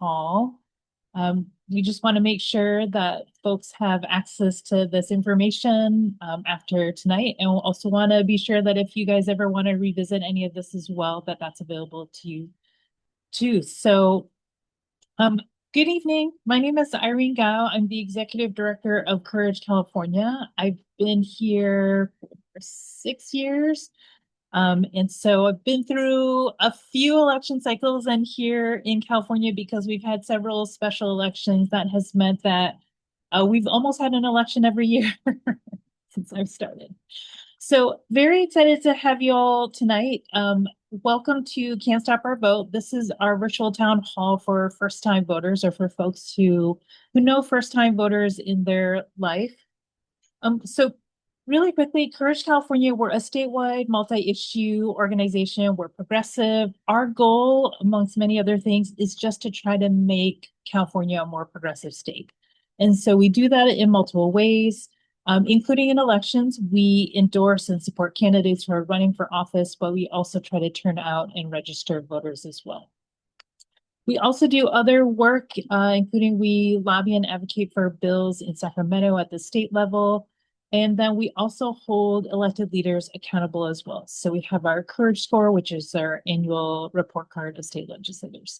hall. We just want to make sure that folks have access to this information after tonight. And we'll also want to be sure that if you guys ever want to revisit any of this as well, that that's available to you too. So um, good evening. My name is Irene Gao. I'm the Executive Director of Courage California. I've been here for 6 years. And so I've been through a few election cycles and here in California because we've had several special elections. That has meant that we've almost had an election every year since I've started. So very excited to have you all tonight. Welcome to Can't Stop Our Vote. This is our virtual town hall for first-time voters or for folks who know first-time voters in their life. So really quickly, Courage California, we're a statewide multi-issue organization. We're progressive. Our goal, amongst many other things, is just to try to make California a more progressive state. And so we do that in multiple ways, including in elections. We endorse and support candidates who are running for office, but we also try to turn out and register voters as well. We also do other work, including we lobby and advocate for bills in Sacramento at the state level. And then we also hold elected leaders accountable as well. So we have our Courage Score, which is our annual report card of state legislators.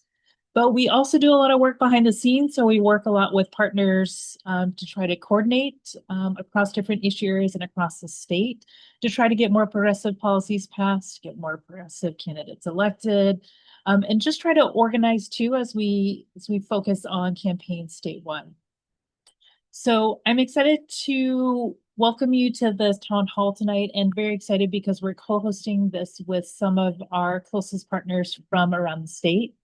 But we also do a lot of work behind the scenes. So we work a lot with partners to try to coordinate across different issue areas and across the state to try to get more progressive policies passed, get more progressive candidates elected, and just try to organize too as we focus on campaigns statewide. So I'm excited to welcome you to this town hall tonight and very excited because we're co-hosting this with some of our closest partners from around the state.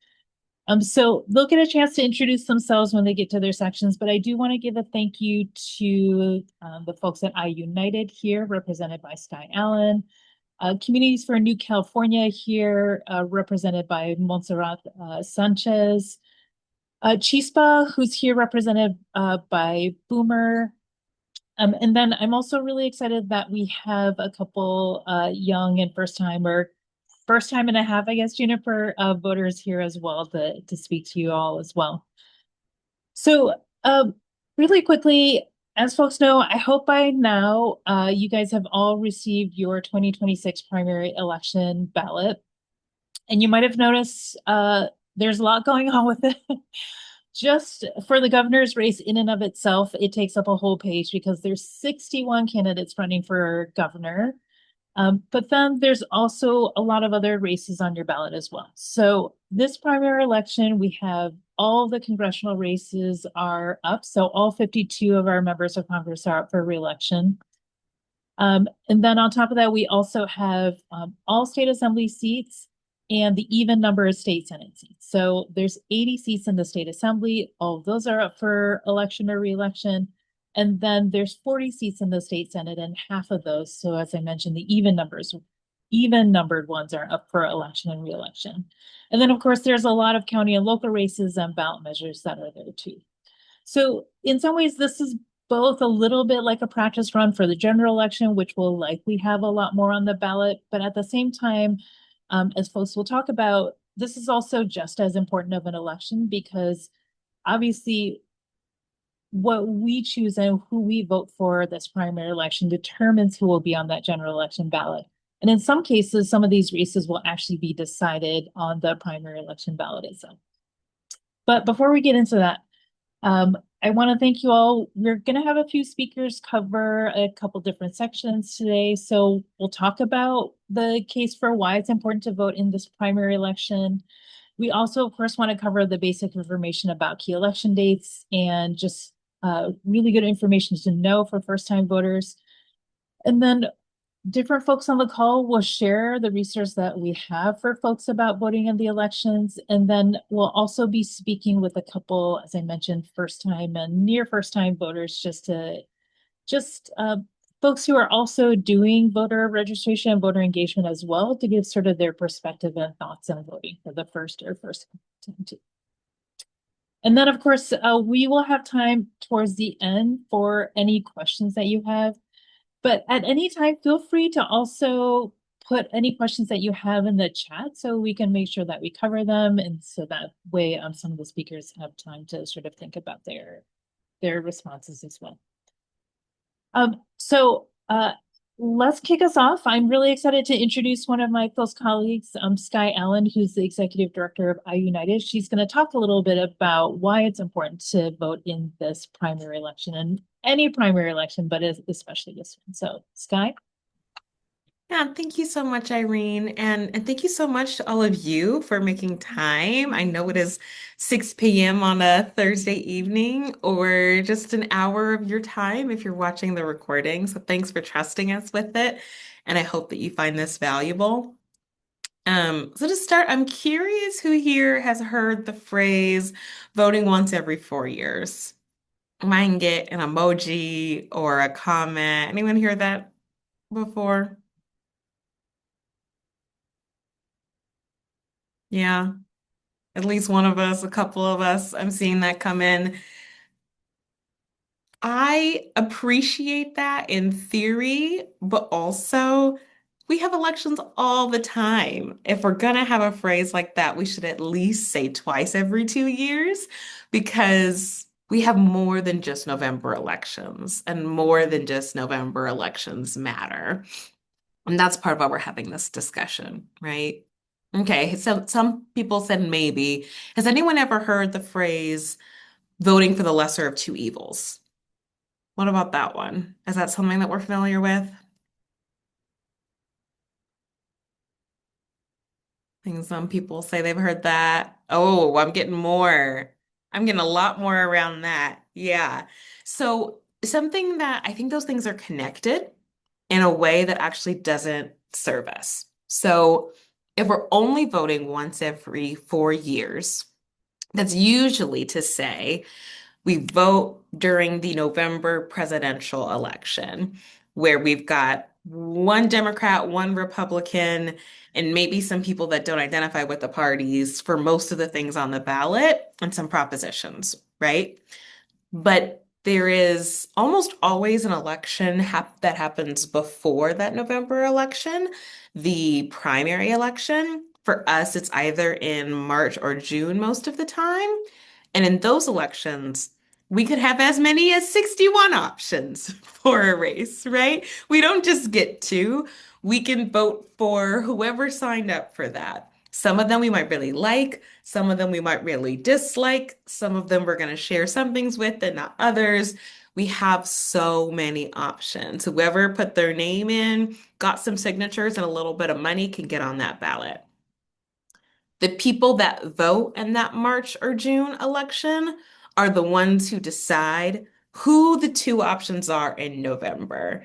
So they'll get a chance to introduce themselves when they get to their sections, but I do want to give a thank you to the folks at iUnited here, represented by Sky Allen, Communities for New California here, represented by Montserrat Sanchez, Chispa, who's here represented by Boomer. And then I'm also really excited that we have a couple young and first time and a half, I guess, Juniper voters here as well to speak to you all as well. So really quickly, as folks know, I hope by now you guys have all received your 2026 primary election ballot. And you might have noticed there's a lot going on with it. Just for the governor's race in and of itself, it takes up a whole page because there's 61 candidates running for governor. But then there's also a lot of other races on your ballot as well. So this primary election, we have all the congressional races are up. So all 52 of our members of Congress are up for re-election. And then on top of that, we also have all state assembly seats and the even number of state senate seats. So there's 80 seats in the state assembly. All of those are up for election or re-election. And then there's 40 seats in the state senate and half of those. So as I mentioned, the even numbered ones are up for election and re-election. And then of course, there's a lot of county and local races and ballot measures that are there too. So in some ways, this is both a little bit like a practice run for the general election, which will likely have a lot more on the ballot. But at the same time, as folks will talk about, this is also just as important of an election because obviously what we choose and who we vote for this primary election determines who will be on that general election ballot. And in some cases, some of these races will actually be decided on the primary election ballot itself. But before we get into that, I want to thank you all. We're going to have a few speakers cover a couple different sections today. So we'll talk about the case for why it's important to vote in this primary election. We also, of course, want to cover the basic information about key election dates and just really good information to know for first-time voters. And then different folks on the call will share the research that we have for folks about voting in the elections. And then we'll also be speaking with a couple, as I mentioned, first-time and near first-time voters, folks who are also doing voter registration and voter engagement as well to give sort of their perspective and thoughts on voting for the first time too. And then, of course, we will have time towards the end for any questions that you have. But at any time, feel free to also put any questions that you have in the chat so we can make sure that we cover them. And so that way some of the speakers have time to sort of think about their responses as well. So let's kick us off. I'm really excited to introduce one of my close colleagues, Sky Allen, who's the executive director of iUnited. She's going to talk a little bit about why it's important to vote in this primary election and any primary election, but especially this one. So, Sky? Yeah, thank you so much, Irene. And thank you so much to all of you for making time. I know it is 6 p.m. on a Thursday evening or just an hour of your time if you're watching the recording. So thanks for trusting us with it. And I hope that you find this valuable. So to start, I'm curious who here has heard the phrase voting once every 4 years. Might can get an emoji or a comment. Anyone hear that before? Yeah. At least one of us, a couple of us, I'm seeing that come in. I appreciate that in theory, but also we have elections all the time. If we're gonna have a phrase like that, we should at least say twice every 2 years because we have more than just November elections, and more than just November elections matter. And that's part of why we're having this discussion, right? Okay, so some people said maybe. Has anyone ever heard the phrase voting for the lesser of two evils? What about that one? Is that something that we're familiar with? I think some people say they've heard that. Oh, I'm getting more. I'm getting a lot more around that. Yeah. So something that I think those things are connected in a way that actually doesn't serve us. So if we're only voting once every 4 years, that's usually to say we vote during the November presidential election, where we've got one Democrat, one Republican, and maybe some people that don't identify with the parties for most of the things on the ballot and some propositions, right? But there is almost always an election that happens before that November election, the primary election. For us, it's either in March or June most of the time. And in those elections, we could have as many as 61 options for a race, right? We don't just get two. We can vote for whoever signed up for that. Some of them we might really like, some of them we might really dislike, some of them we're going to share some things with and not others. We have so many options. Whoever put their name in, got some signatures and a little bit of money can get on that ballot. The people that vote in that March or June election are the ones who decide who the two options are in November.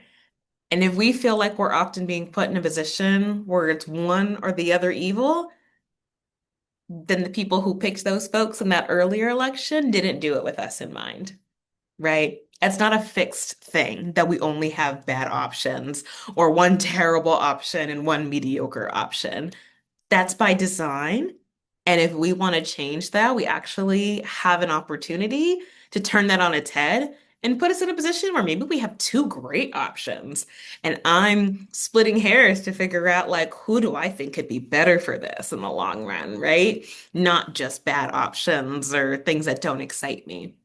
And if we feel like we're often being put in a position where it's one or the other evil, then the people who picked those folks in that earlier election didn't do it with us in mind, right? It's not a fixed thing that we only have bad options or one terrible option and one mediocre option. That's by design. And if we want to change that, we actually have an opportunity to turn that on its head and put us in a position where maybe we have two great options. And I'm splitting hairs to figure out like who do I think could be better for this in the long run, right? Not just bad options or things that don't excite me.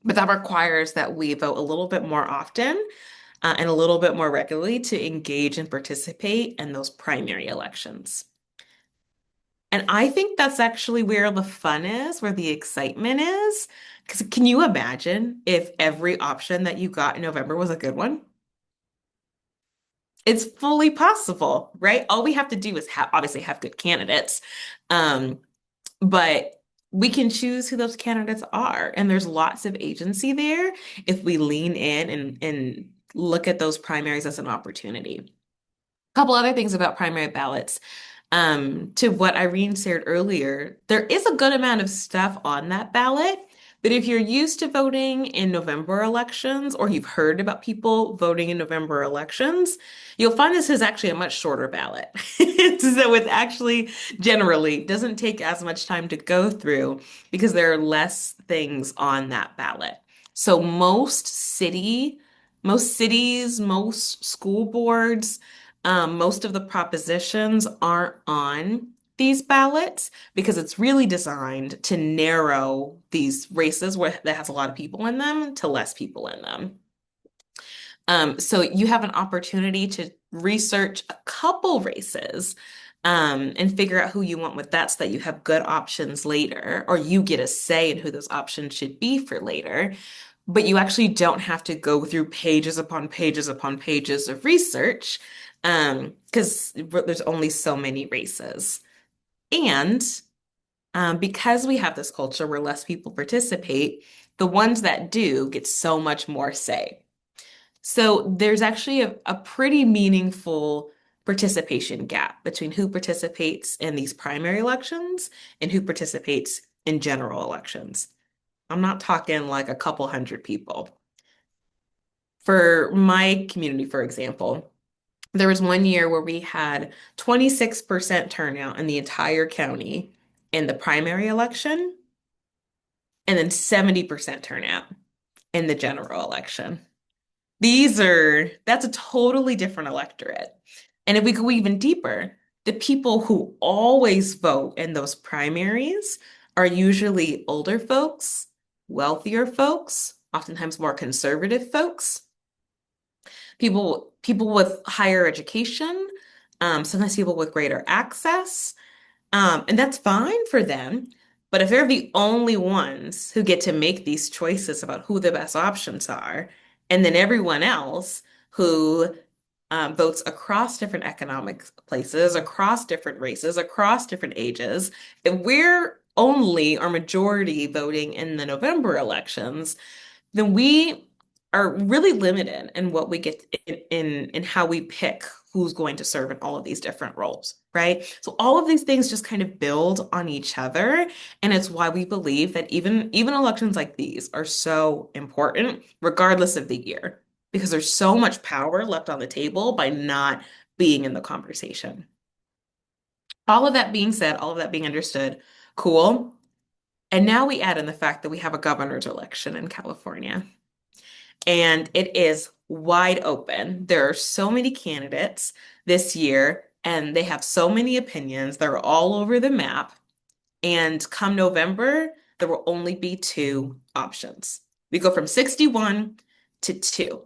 But that requires that we vote a little bit more often and a little bit more regularly to engage and participate in those primary elections. And I think that's actually where the fun is, where the excitement is. Because can you imagine if every option that you got in November was a good one? It's fully possible, right? All we have to do is have obviously have good candidates. Um, but we can choose who those candidates are. And there's lots of agency there if we lean in and look at those primaries as an opportunity. A couple other things about primary ballots. To what Irene shared earlier, there is a good amount of stuff on that ballot. But if you're used to voting in November elections, or you've heard about people voting in November elections, you'll find this is actually a much shorter ballot. So it actually generally doesn't take as much time to go through because there are less things on that ballot. So most cities, most school boards, Most of the propositions aren't on these ballots because it's really designed to narrow these races where that has a lot of people in them to less people in them. So you have an opportunity to research a couple races, and figure out who you want with that so that you have good options later, or you get a say in who those options should be for later. But you actually don't have to go through pages upon pages upon pages of research, because there's only so many races. And because we have this culture where less people participate, the ones that do get so much more say. So there's actually a pretty meaningful participation gap between who participates in these primary elections and who participates in general elections. I'm not talking like a couple hundred people. For my community, for example, there was one year where we had 26% turnout in the entire county in the primary election, and then 70% turnout in the general election. That's a totally different electorate. And if we go even deeper, the people who always vote in those primaries are usually older folks, wealthier folks, oftentimes more conservative folks, people with higher education, sometimes people with greater access. And that's fine for them. But if they're the only ones who get to make these choices about who the best options are, and then everyone else who votes across different economic places, across different races, across different ages, if we're only or majority voting in the November elections, then we are really limited in what we get in how we pick who's going to serve in all of these different roles, right? So all of these things just kind of build on each other, and it's why we believe that even elections like these are so important, regardless of the year, because there's so much power left on the table by not being in the conversation. All of that being said, all of that being understood, cool. And now we add in the fact that we have a governor's election in California, and it is wide open. There are so many candidates this year, and they have so many opinions. They're all over the map. And come November, there will only be two options. We go from 61 to two.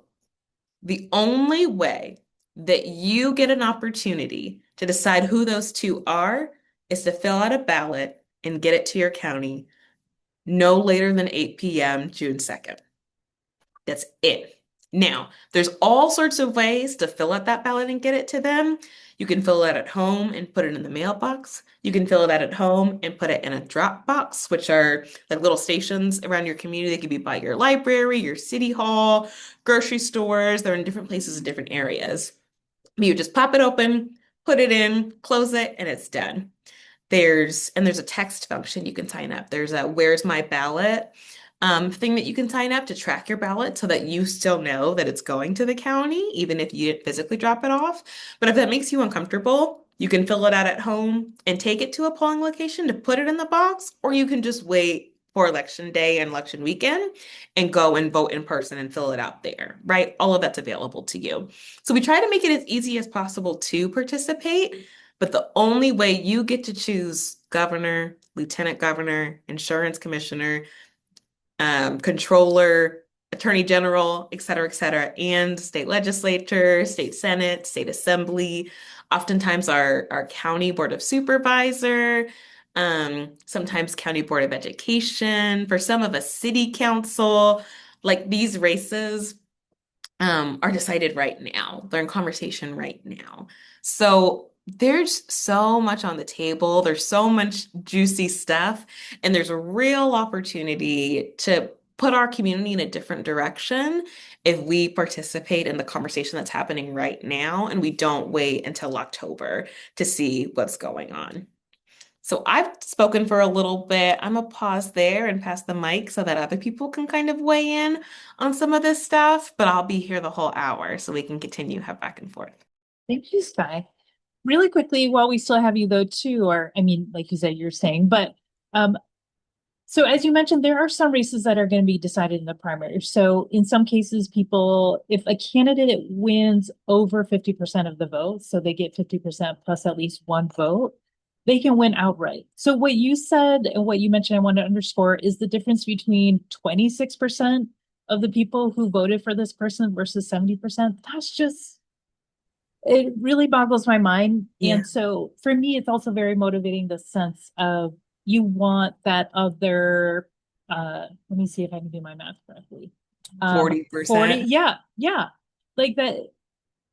The only way that you get an opportunity to decide who those two are is to fill out a ballot and get it to your county no later than 8 p.m. June 2nd. That's it. Now, there's all sorts of ways to fill out that ballot and get it to them. You can fill it out at home and put it in the mailbox. You can fill it out at home and put it in a drop box, which are like little stations around your community. They could be by your library, your city hall, grocery stores. They're in different places in different areas. You just pop it open, put it in, close it, and it's done. There's a text function you can sign up. There's a "Where's my ballot?" Thing that you can sign up to track your ballot so that you still know that it's going to the county, even if you didn't physically drop it off. But if that makes you uncomfortable, you can fill it out at home and take it to a polling location to put it in the box, or you can just wait for election day and election weekend and go and vote in person and fill it out there, right? All of that's available to you. So we try to make it as easy as possible to participate, but the only way you get to choose governor, lieutenant governor, insurance commissioner, controller, attorney general, et cetera, and state legislature, state senate, state assembly, oftentimes our county board of supervisor, sometimes county board of education, for some of us, city council. Like these races are decided right now. They're in conversation right now. So there's so much on the table. There's so much juicy stuff, and there's a real opportunity to put our community in a different direction if we participate in the conversation that's happening right now and we don't wait until October to see what's going on. So I've spoken for a little bit. I'm gonna pause there and pass the mic so that other people can kind of weigh in on some of this stuff, but I'll be here the whole hour so we can continue have back and forth. Thank you, Sky. Really quickly, while we still have you though, too, or I mean, like you said, you're saying, but um, So as you mentioned, there are some races that are going to be decided in the primary. So in some cases, people, if a candidate wins over 50% of the vote, so they get 50% plus at least one vote, they can win outright. So what you said and what you mentioned, I want to underscore is the difference between 26% of the people who voted for this person versus 70%. That's just, it really boggles my mind. Yeah. And so for me, it's also very motivating the sense of you want that other, let me see if I can do my math correctly. 40, 40%. yeah, yeah. Like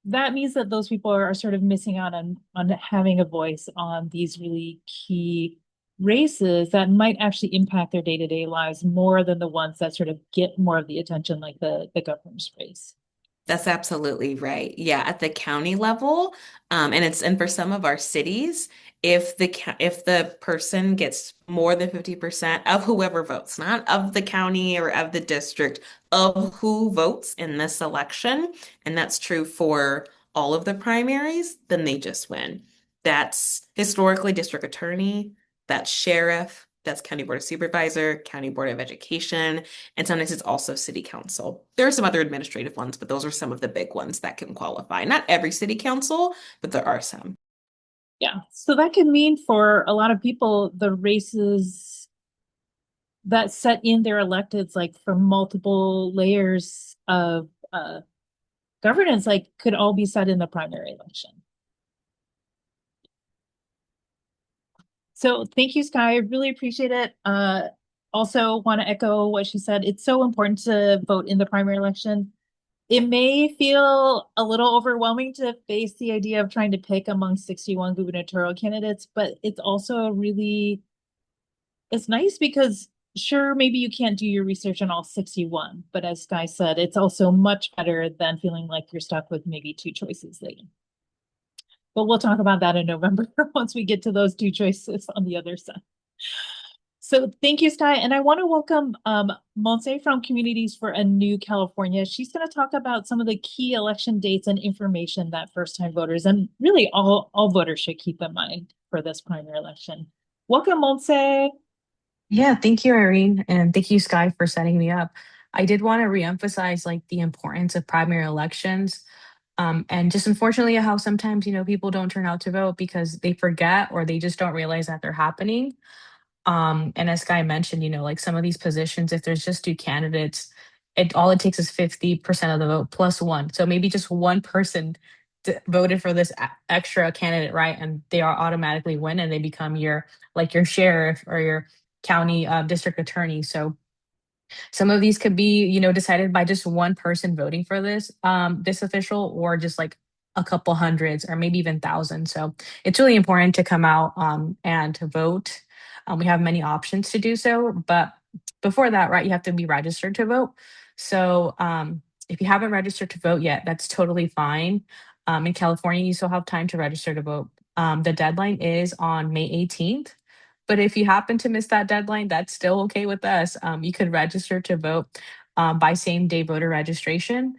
that means that those people are sort of missing out on having a voice on these really key races that might actually impact their day-to-day lives more than the ones that sort of get more of the attention, like the governor's race. That's absolutely right. Yeah, at the county level, and for some of our cities, if the person gets more than 50% of whoever votes, not of the county or of the district, of who votes in this election, and that's true for all of the primaries, then they just win. That's historically district attorney, that's sheriff, that's county board of supervisor, county board of education, and sometimes it's also city council. There are some other administrative ones, but those are some of the big ones that can qualify. Not every city council, but there are some. Yeah. So that can mean for a lot of people, the races that set in their electeds, like for multiple layers of governance, like could all be set in the primary election. So thank you, Sky. I really appreciate it. Also want to echo what she said. It's so important to vote in the primary election. It may feel a little overwhelming to face the idea of trying to pick among 61 gubernatorial candidates, but it's also really, it's nice because sure, maybe you can't do your research on all 61, but as Sky said, it's also much better than feeling like you're stuck with maybe two choices later. But we'll talk about that in November once we get to those two choices on the other side. So thank you, Sky. And I want to welcome Monse from Communities for a New California. She's going to talk about some of the key election dates and information that first-time voters and really all voters should keep in mind for this primary election. Welcome, Monse. Yeah, thank you, Irene, and thank you, Sky, for setting me up. I did want to reemphasize like the importance of primary elections, and just unfortunately how sometimes people don't turn out to vote because they forget or they just don't realize that they're happening. And as Sky mentioned, like some of these positions, if there's just two candidates, it takes is 50% of the vote plus one. So maybe just one person voted for this extra candidate, right? And they are automatically win and they become your sheriff or your county district attorney. So some of these could be, decided by just one person voting for this official, or just like a couple hundreds or maybe even thousands. So it's really important to come out and to vote. We have many options to do so, but before that, right, you have to be registered to vote. So if you haven't registered to vote yet, that's totally fine. In California, you still have time to register to vote. The deadline is on May 18th. But if you happen to miss that deadline, that's still okay with us. You could register to vote by same day voter registration,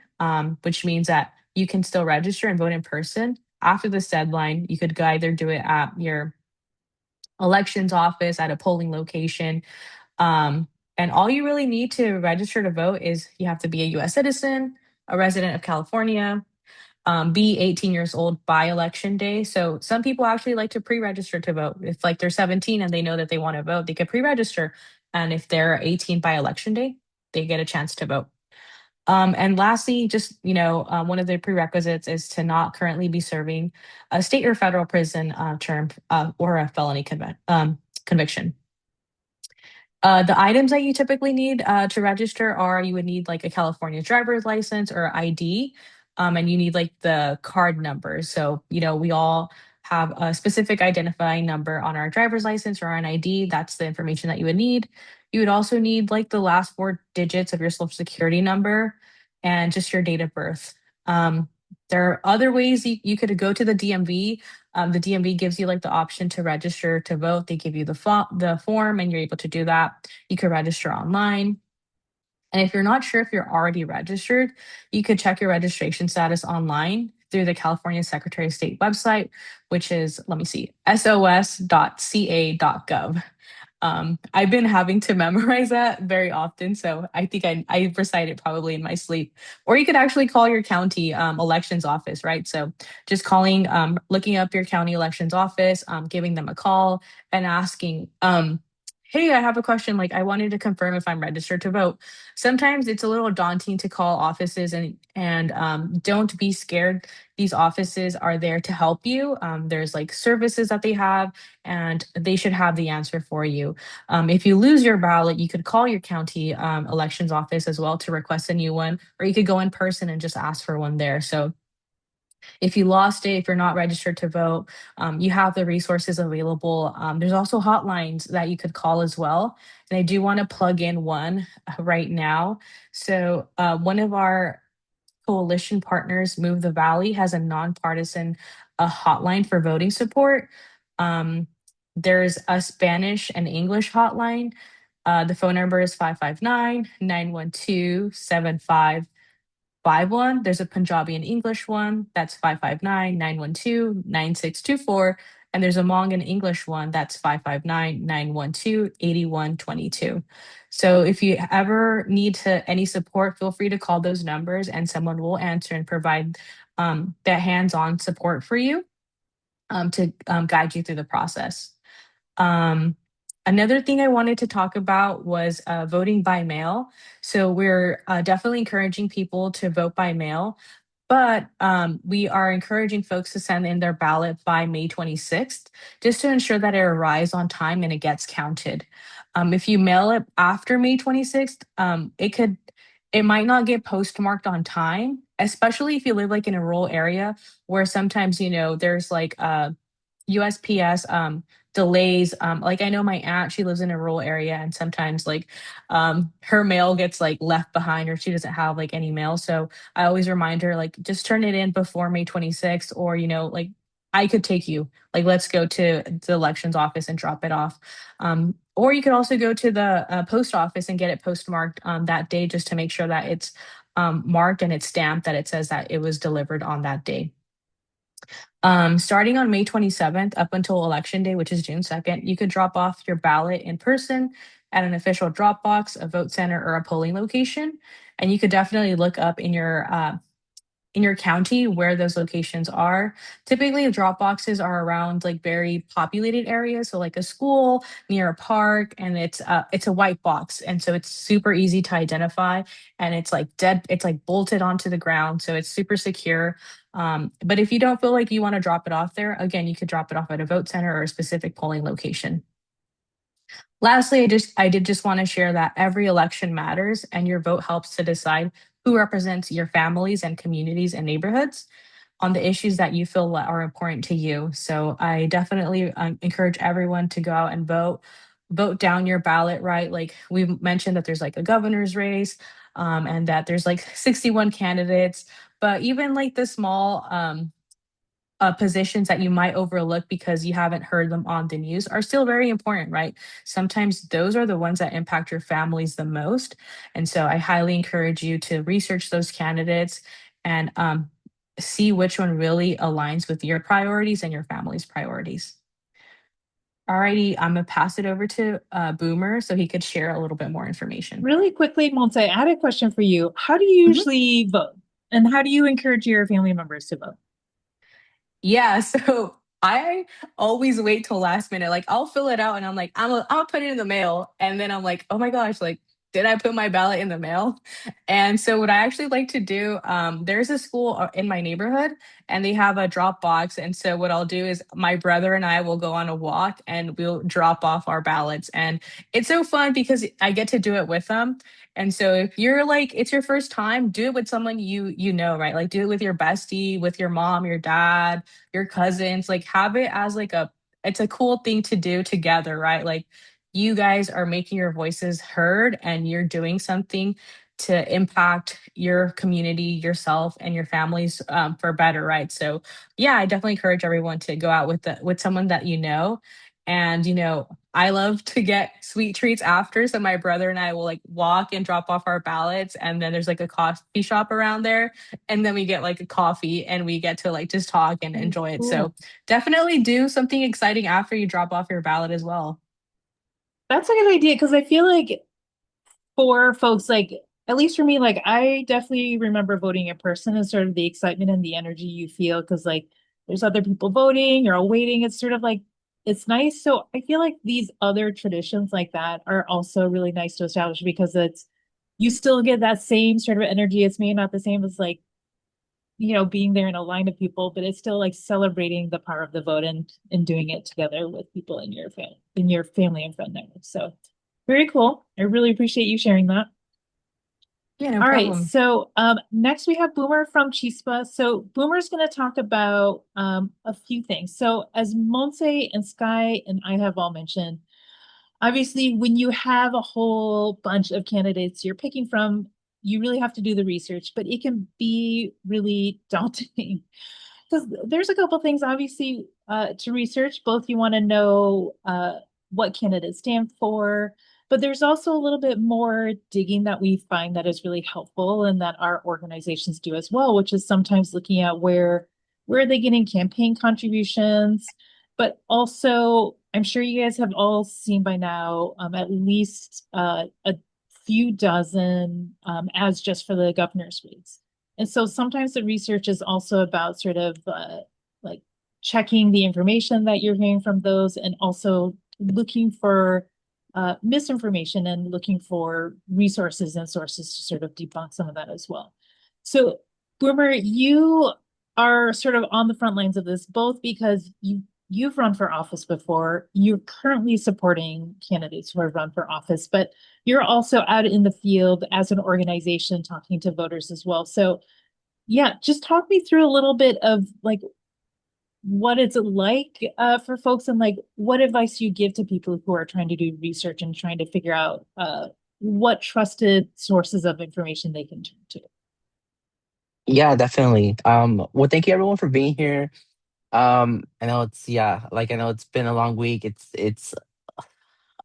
which means that you can still register and vote in person. After this deadline, you could either do it at your elections office, at a polling location. And all you really need to register to vote is you have to be a US citizen, a resident of California, be 18 years old by election day. So some people actually like to pre-register to vote. If like they're 17 and they know that they want to vote, they could pre-register. And if they're 18 by election day, they get a chance to vote. And lastly, just one of the prerequisites is to not currently be serving a state or federal prison term or a felony conviction. The items that you typically need to register are you would need like a California driver's license or ID, and you need like the card numbers. So, we all have a specific identifying number on our driver's license or an ID. That's the information that you would need. You would also need like the last four digits of your social security number and just your date of birth. There are other ways you could go to the DMV. The DMV gives you like the option to register to vote. They give you the form and you're able to do that. You could register online. And if you're not sure if you're already registered, you could check your registration status online through the California Secretary of State website, which is, let me see, sos.ca.gov. I've been having to memorize that very often, so I think I recite it probably in my sleep. Or you could actually call your county elections office, right? So just calling, looking up your county elections office, giving them a call and asking, hey, I have a question. Like, I wanted to confirm if I'm registered to vote. Sometimes it's a little daunting to call offices, and don't be scared. These offices are there to help you. There's like services that they have, and they should have the answer for you. If you lose your ballot, you could call your county elections office as well to request a new one, or you could go in person and just ask for one there. So if you lost it, if you're not registered to vote, you have the resources available. There's also hotlines that you could call as well. And I do want to plug in one right now. So one of our coalition partners, Move the Valley, has a nonpartisan hotline for voting support. Um, there's a Spanish and English hotline. The phone number is 559-912-7551. There's a Punjabi and English one. That's 559-912-9624. And there's a Hmong and English one. That's 559-912-8122. So if you ever need any support, feel free to call those numbers and someone will answer and provide that hands-on support for you to guide you through the process. Um, Another thing I wanted to talk about was voting by mail. So we're definitely encouraging people to vote by mail, but we are encouraging folks to send in their ballot by May 26th, just to ensure that it arrives on time and it gets counted. If you mail it after May 26th, it might not get postmarked on time, especially if you live like in a rural area where sometimes, there's like USPS delays. Like I know my aunt, she lives in a rural area, and sometimes like her mail gets like left behind, or she doesn't have like any mail. So I always remind her like just turn it in before May 26th, or like I could take you. Like let's go to the elections office and drop it off. Or you could also go to the post office and get it postmarked that day, just to make sure that it's marked and it's stamped that it says that it was delivered on that day. Starting on May 27th up until Election Day, which is June 2nd, you could drop off your ballot in person at an official drop box, a vote center, or a polling location. And you could definitely look up in your county where those locations are. Typically, the drop boxes are around like very populated areas, so like a school near a park, and it's a white box, and so it's super easy to identify, and it's like bolted onto the ground, so it's super secure. But if you don't feel like you want to drop it off there, again, you could drop it off at a vote center or a specific polling location. Lastly, I did just want to share that every election matters, and your vote helps to decide who represents your families and communities and neighborhoods on the issues that you feel are important to you. So I definitely encourage everyone to go out and vote down your ballot, right? Like we mentioned that there's like a governor's race, and that there's like 61 candidates, but even like the small positions that you might overlook because you haven't heard them on the news are still very important, right? Sometimes those are the ones that impact your families the most. And so I highly encourage you to research those candidates and see which one really aligns with your priorities and your family's priorities. Alrighty, I'm gonna pass it over to Boomer so he could share a little bit more information. Really quickly, Monse, I had a question for you. How do you Mhm. usually vote? And how do you encourage your family members to vote? Yeah, so I always wait till last minute. Like I'll fill it out and I'm like, I'll put it in the mail. And then I'm like, oh my gosh, like, did I put my ballot in the mail? And so what I actually like to do, there's a school in my neighborhood and they have a drop box. And so what I'll do is my brother and I will go on a walk and we'll drop off our ballots. And it's so fun because I get to do it with them. And so if you're like, it's your first time, do it with someone you know, right? Like do it with your bestie, with your mom, your dad, your cousins, like have it as like it's a cool thing to do together, right? Like you guys are making your voices heard and you're doing something to impact your community, yourself, and your families for better, right? So yeah, I definitely encourage everyone to go out with someone that you know. And I love to get sweet treats after. So my brother and I will like walk and drop off our ballots. And then there's like a coffee shop around there, and then we get like a coffee and we get to like just talk and Oh, enjoy it. cool. So definitely do something exciting after you drop off your ballot as well. That's a good idea because I feel like for folks like at least for me, like I definitely remember voting in person and sort of the excitement and the energy you feel because like there's other people voting, you're all waiting. It's sort of like it's nice. So I feel like these other traditions like that are also really nice to establish because it's you still get that same sort of energy. It's maybe not the same as like, being there in a line of people, but it's still like celebrating the power of the vote and doing it together with people in your family and friend network. So very cool. I really appreciate you sharing that. Yeah, no All right, problem. so next we have Boomer from Chispa. So Boomer's going to talk about a few things. So as Monse and Sky and I have all mentioned, obviously when you have a whole bunch of candidates you're picking from, you really have to do the research, but it can be really daunting because there's a couple things obviously to research. Both you want to know what candidates stand for, but there's also a little bit more digging that we find that is really helpful and that our organizations do as well, which is sometimes looking at where are they getting campaign contributions, but also I'm sure you guys have all seen by now at least a few dozen ads just for the governor's race. And so sometimes the research is also about sort of like checking the information that you're hearing from those and also looking for misinformation and looking for resources and sources to sort of debunk some of that as well. So, Boomer, you are sort of on the front lines of this, both because you've run for office before, you're currently supporting candidates who have run for office, but you're also out in the field as an organization talking to voters as well. So yeah, just talk me through a little bit of like what it's like for folks and like what advice you give to people who are trying to do research and trying to figure out what trusted sources of information they can turn to. Yeah, definitely. Well, thank you everyone for being here. I know it's yeah, like I know it's been a long week. It's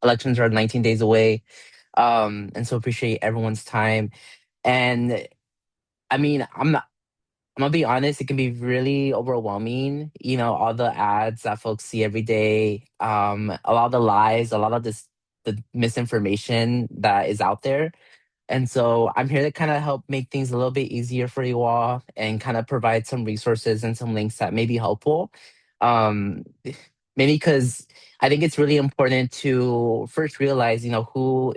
elections are 19 days away. And so appreciate everyone's time. And I mean, I'm gonna be honest, it can be really overwhelming, all the ads that folks see every day, a lot of the lies, a lot of the misinformation that is out there. And so I'm here to kind of help make things a little bit easier for you all and kind of provide some resources and some links that may be helpful. Um, Maybe because I think it's really important to first realize, who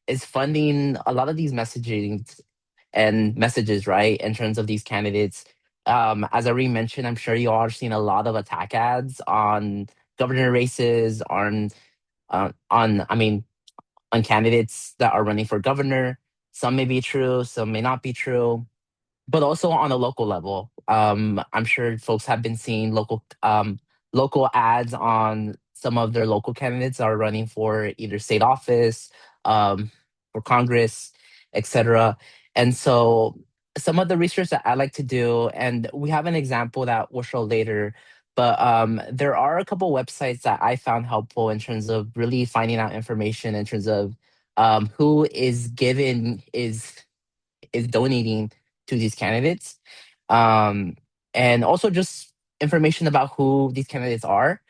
is funding a lot of these messaging and messages, right, in terms of these candidates. As I already mentioned, I'm sure you all are seeing a lot of attack ads on governor races, I mean, on candidates that are running for governor. Some may be true, some may not be true, but also on a local level. I'm sure folks have been seeing local ads on some of their local candidates that are running for either state office, for Congress, etc. And so some of the research that I like to do, and we have an example that we'll show later, but there are a couple websites that I found helpful in terms of really finding out information in terms of who is donating to these candidates, um, and also just information about who these candidates are.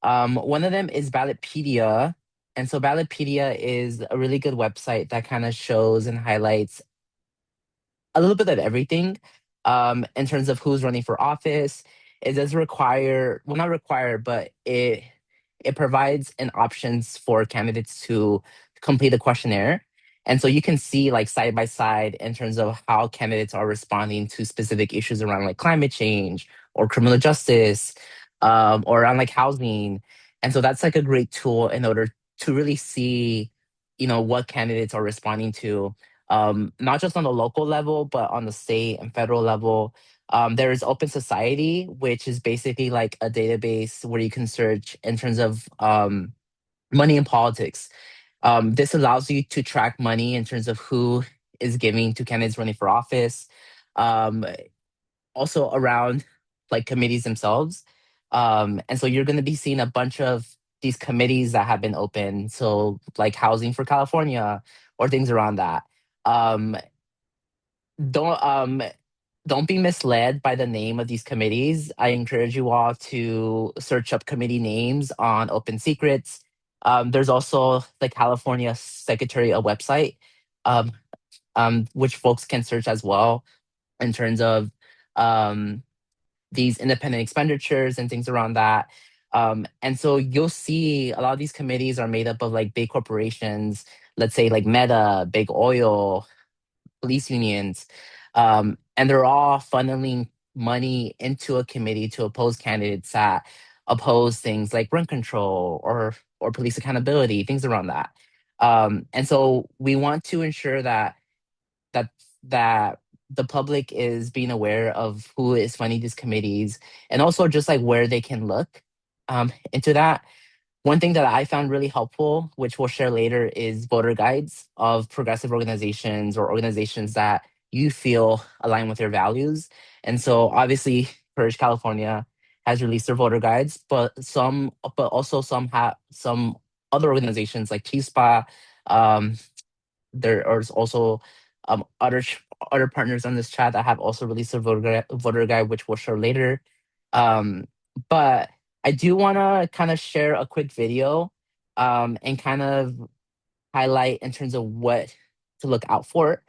One of them is Ballotpedia. And so Ballotpedia is a really good website that kind of shows and highlights a little bit of everything, in terms of who's running for office. It does require, well, not require, but it provides an options for candidates to complete a questionnaire. And so you can see like side by side in terms of how candidates are responding to specific issues around like climate change or criminal justice, or around like housing. And so that's like a great tool in order to really see, what candidates are responding to, not just on the local level, but on the state and federal level. There is Open Society, which is basically like a database where you can search in terms of money in politics. This allows you to track money in terms of who is giving to candidates running for office. Um, Also around like committees themselves. And so you're going to be seeing a bunch of these committees that have been open. So like Housing for California or things around that. Um, don't don't be misled by the name of these committees. I encourage you all to search up committee names on Open Secrets. There's also the California Secretariat website, um, which folks can search as well in terms of um, these independent expenditures and things around that. And so you'll see a lot of these committees are made up of like big corporations, let's say like Meta, Big Oil, police unions, and they're all funneling money into a committee to oppose candidates that oppose things like rent control or police accountability, things around that. And so we want to ensure that that the public is being aware of who is funding these committees and also just like where they can look into that. One thing that I found really helpful, which we'll share later, is voter guides of progressive organizations or organizations that you feel align with your values. And so obviously Purge California has released their voter guides, but also some other organizations like Chispa. um, there are also other partners on this chat that have also released a voter guide, which we'll share later. Um, but I do want to kind of share a quick video and kind of highlight in terms of what to look out for.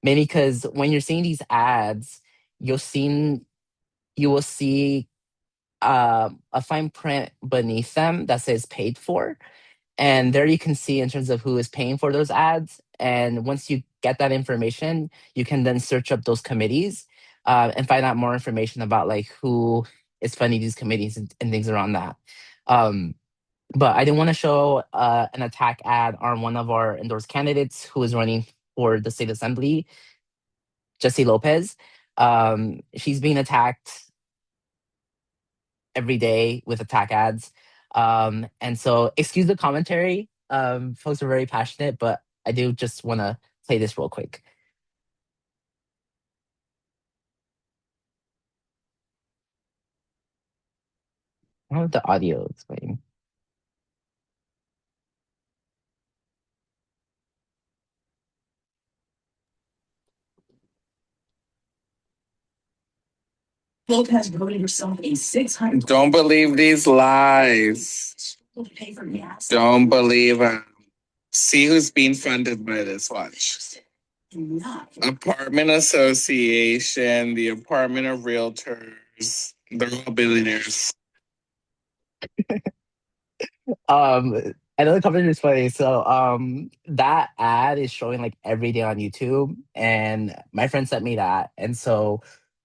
Maybe because when you're seeing these ads, you'll see you will see a fine print beneath them that says "paid for." And there you can see in terms of who is paying for those ads. And once you get that information, you can then search up those committees and find out more information about like who is funding these committees and things around that. Um, but I didn't want to show an attack ad on one of our endorsed candidates who is running for the state assembly, Jesse Lopez. She's being attacked every day with attack ads. And so, excuse the commentary. Folks are very passionate, but I do just want to play this real quick. I don't know if the audio is playing. Lopez voted herself a 600. Don't believe these lies. Don't believe them. See who's being funded by this. Watch. Apartment Association, the Apartment of Realtors. They're all billionaires. I know the comment is funny. So that ad is showing like every day on YouTube, and my friend sent me that. And so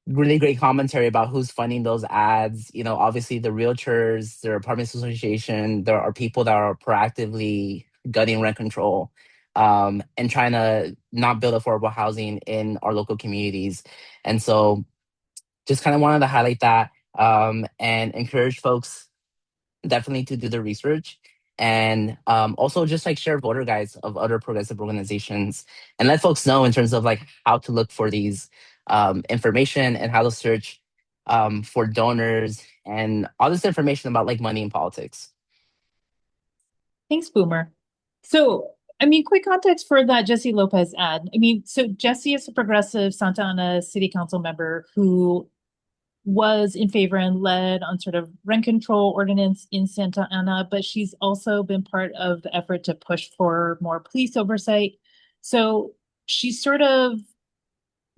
really great commentary about who's funding those ads. You know, obviously the realtors, their apartment association, there are people that are proactively gutting rent control and trying to not build affordable housing in our local communities. And so just kind of wanted to highlight that and encourage folks definitely to do the research and also just like share voter guides of other progressive organizations and let folks know in terms of like how to look for these information and how to search for donors and all this information about like money in politics. Thanks, Boomer. So, I mean, quick context for that Jesse Lopez ad. I mean, so Jesse is a progressive Santa Ana city council member who was in favor and led on sort of rent control ordinance in Santa Ana, but she's also been part of the effort to push for more police oversight. So she's sort of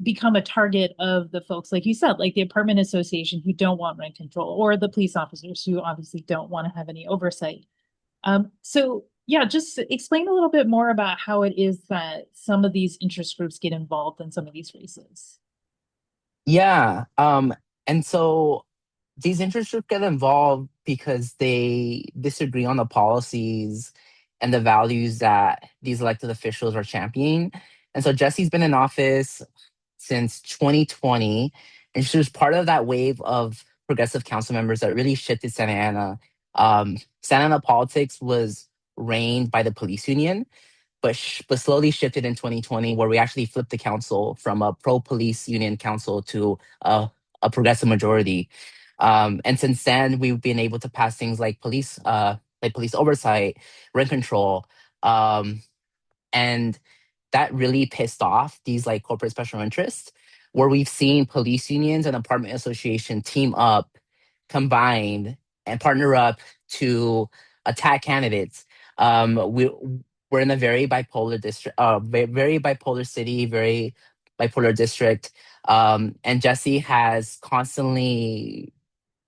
become a target of the folks, like you said, like the apartment association who don't want rent control, or the police officers who obviously don't want to have any oversight. So yeah, just explain a little bit more about how it is that some of these interest groups get involved in some of these races. Yeah. And so these interest groups get involved because they disagree on the policies and the values that these elected officials are championing. And so Jesse's been in office since 2020, and she was part of that wave of progressive council members that really shifted Santa Ana. Santa Ana politics was reigned by the police union, but slowly shifted in 2020, where we actually flipped the council from a pro-police union council to a progressive majority. And since then, we've been able to pass things like police oversight, rent control, and that really pissed off these like corporate special interests, where we've seen police unions and apartment association team up, combined, and partner up to attack candidates We're in a very bipolar district, very bipolar city, very bipolar district. And Jesse has constantly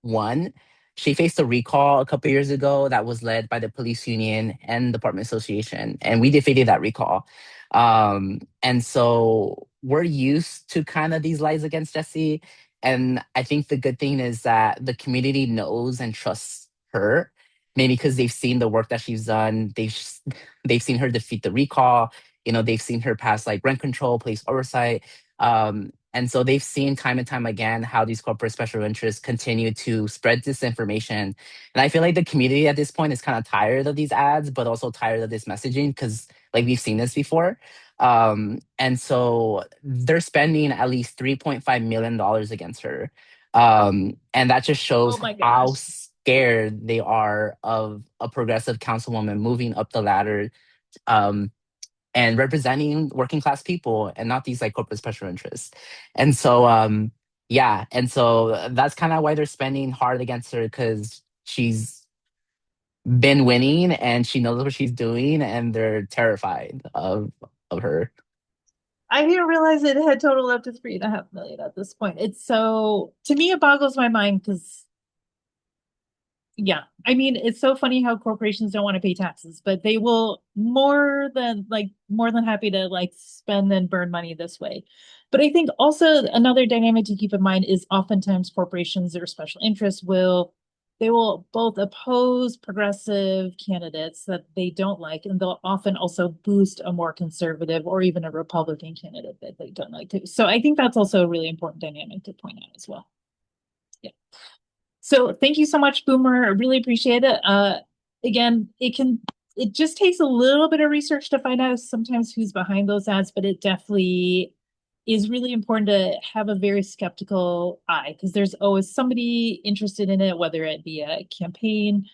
won. She faced a recall a couple years ago that was led by the police union and the apartment association, and we defeated that recall. And so we're used to kind of these lies against Jesse. And I think the good thing is that the community knows and trusts her, maybe because they've seen the work that she's done. They've seen her defeat the recall. They've seen her pass like rent control, police oversight. And so they've seen time and time again how these corporate special interests continue to spread disinformation. And I feel like the community at this point is kind of tired of these ads, but also tired of this messaging because like we've seen this before. And so they're spending at least $3.5 million against her. And that just shows Oh my how gosh. scared they are of a progressive councilwoman moving up the ladder, um, and representing working class people and not these like corporate special interests. And so, yeah, and so that's kind of why they're spending hard against her because she's been winning and she knows what she's doing, and they're terrified of her. I didn't realize it had totaled up to 3.5 million at this point. It's so, to me, it boggles my mind because, yeah, I mean, it's so funny how corporations don't want to pay taxes, but they will more than happy to like spend and burn money this way. But I think also another dynamic to keep in mind is oftentimes corporations or special interests they will both oppose progressive candidates that they don't like, and they'll often also boost a more conservative or even a Republican candidate that they don't like too. So I think that's also a really important dynamic to point out as well. Yeah. So thank you so much, Boomer. I really appreciate it. Again, it just takes a little bit of research to find out sometimes who's behind those ads, but it definitely is really important to have a very skeptical eye because there's always somebody interested in it, whether it be a campaign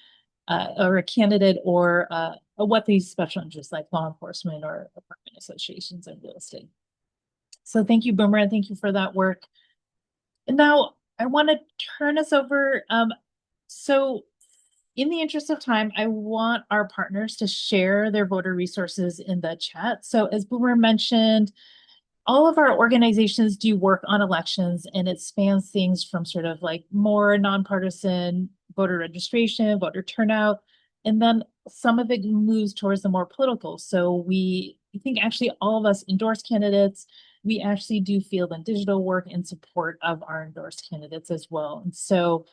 or a candidate or what these special interests like law enforcement or apartment associations and real estate. So thank you, Boomer, and thank you for that work. And now I want to turn us over. So in the interest of time, I want our partners to share their voter resources in the chat. So as Boomer mentioned, all of our organizations do work on elections, and it spans things from sort of like more nonpartisan voter registration, voter turnout, and then some of it moves towards the more political. So I think actually all of us endorse candidates. We actually do field and digital work in support of our endorsed candidates as well. And so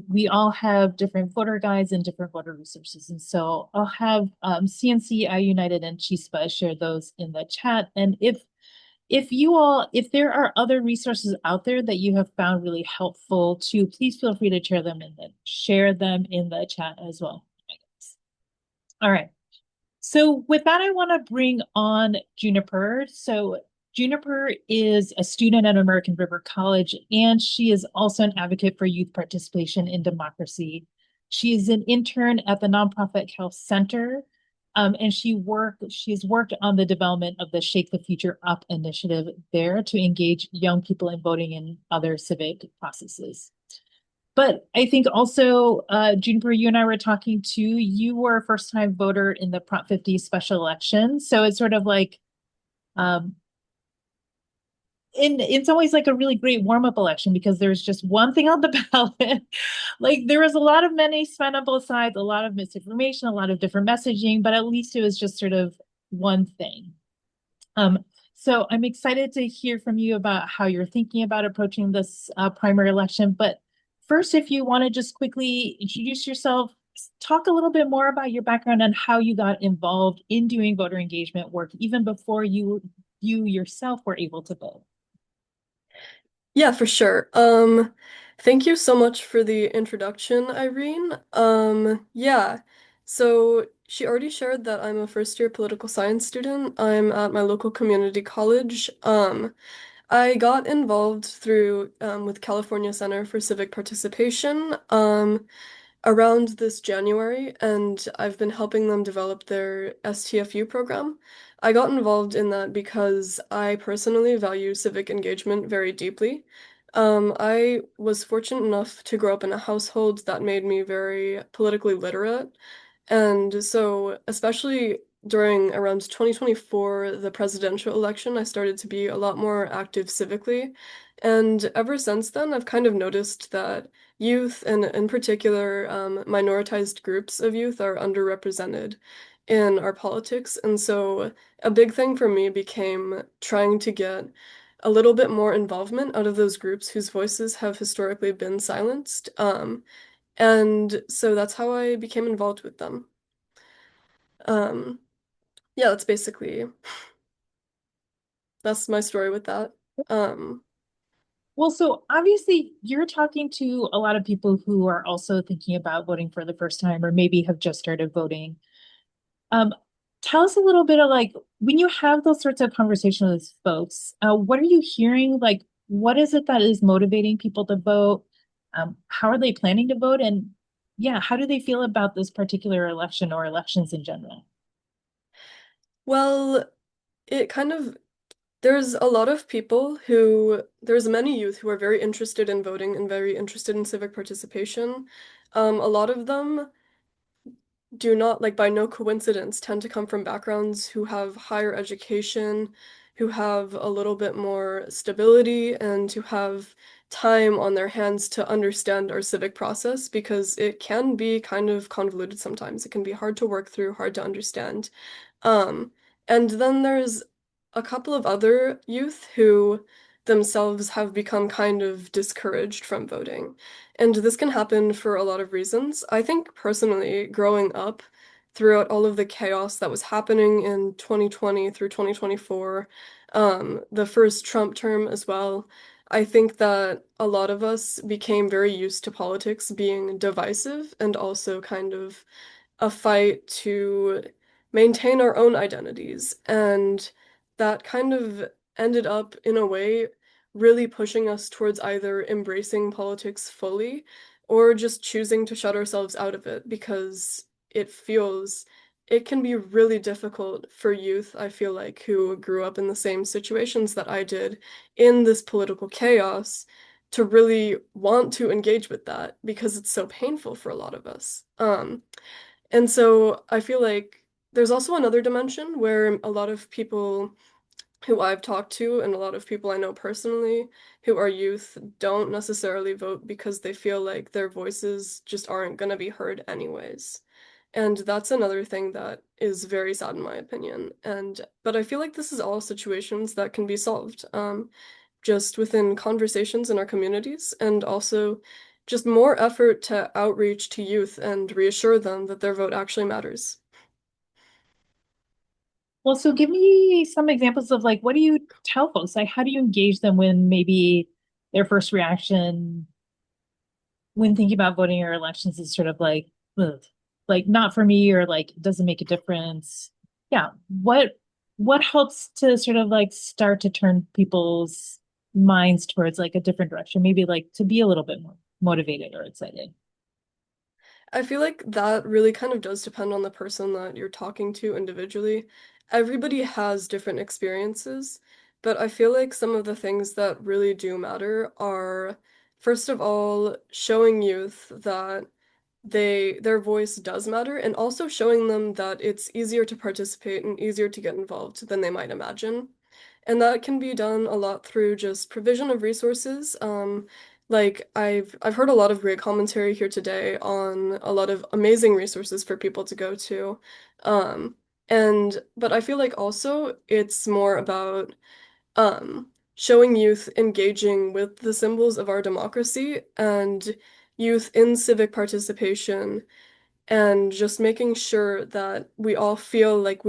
we all have different voter guides and different voter resources. And so I'll have CNC, United, and Chispa share those in the chat. And if there are other resources out there that you have found really helpful too, please feel free to share them in the chat as well. All right. So with that, I want to bring on Juniper. So Juniper is a student at American River College, and she is also an advocate for youth participation in democracy. She is an intern at the nonprofit Health Center, and she's worked on the development of the Shake the Future Up initiative there to engage young people in voting and other civic processes. But I think also, Juniper, you and I were talking too, you were a first time voter in the Prop 50 special election. So it's sort of like, um, it's always like a really great warm up election because there's just one thing on the ballot. Like there was a lot of money spent on both sides, a lot of misinformation, a lot of different messaging, but at least it was just sort of one thing. So I'm excited to hear from you about how you're thinking about approaching this primary election. But first, if you want to just quickly introduce yourself, talk a little bit more about your background and how you got involved in doing voter engagement work, even before you yourself were able to vote. Yeah, for sure. Thank you so much for the introduction, Irene. Yeah. So she already shared that I'm a first year political science student. I'm at my local community college. I got involved through with California Center for Civic Participation around this January, and I've been helping them develop their STFU program. I got involved in that because I personally value civic engagement very deeply. I was fortunate enough to grow up in a household that made me very politically literate, And so, especially during around 2024, the presidential election, I started to be a lot more active civically. And ever since then, I've kind of noticed that youth, and in particular, minoritized groups of youth, are underrepresented in our politics. And so, a big thing for me became trying to get a little bit more involvement out of those groups whose voices have historically been silenced. And so that's how I became involved with them. Um, yeah, that's my story with that. Um, Well, so obviously you're talking to a lot of people who are also thinking about voting for the first time or maybe have just started voting. Um, Tell us a little bit of like when you have those sorts of conversations with folks, what are you hearing? Like, what is it that is motivating people to vote? How are they planning to vote? And yeah, how do they feel about this particular election or elections in general? well, it kind of there's many youth who are very interested in voting and very interested in civic participation. A lot of them do not, like by no coincidence, tend to come from backgrounds who have higher education, who have a little bit more stability, and who have time on their hands to understand our civic process because it can be kind of convoluted sometimes. It can be hard to work through, hard to understand. Um, and then there's a couple of other youth who themselves have become kind of discouraged from voting. And this can happen for a lot of reasons. I think personally, growing up throughout all of the chaos that was happening in 2020 through 2024, the first Trump term as well, I think that a lot of us became very used to politics being divisive and also kind of a fight to maintain our own identities. And that kind of ended up, in a way, really pushing us towards either embracing politics fully or just choosing to shut ourselves out of it because it can be really difficult for youth, I feel like, who grew up in the same situations that I did in this political chaos to really want to engage with that because it's so painful for a lot of us. And so I feel like there's also another dimension where a lot of people who I've talked to and a lot of people I know personally who are youth don't necessarily vote because they feel like their voices just aren't going to be heard anyways. And that's another thing that is very sad in my opinion. But I feel like this is all situations that can be solved, just within conversations in our communities and also just more effort to outreach to youth and reassure them that their vote actually matters. Well, so give me some examples of like, what do you tell folks? Like, how do you engage them when maybe their first reaction when thinking about voting or elections is sort of ugh, like not for me or like it doesn't make a difference. Yeah. What helps to sort of like start to turn people's minds towards like a different direction, maybe like to be a little bit more motivated or excited? I feel like that really kind of does depend on the person that you're talking to individually. Everybody has different experiences, but I feel like some of the things that really do matter are, first of all, showing youth that their voice does matter and also showing them that it's easier to participate and easier to get involved than they might imagine. And that can be done a lot through just provision of resources. Like I've heard a lot of great commentary here today on a lot of amazing resources for people to go to. Um, but I feel like also it's more about showing youth engaging with the symbols of our democracy and youth in civic participation and just making sure that we all feel like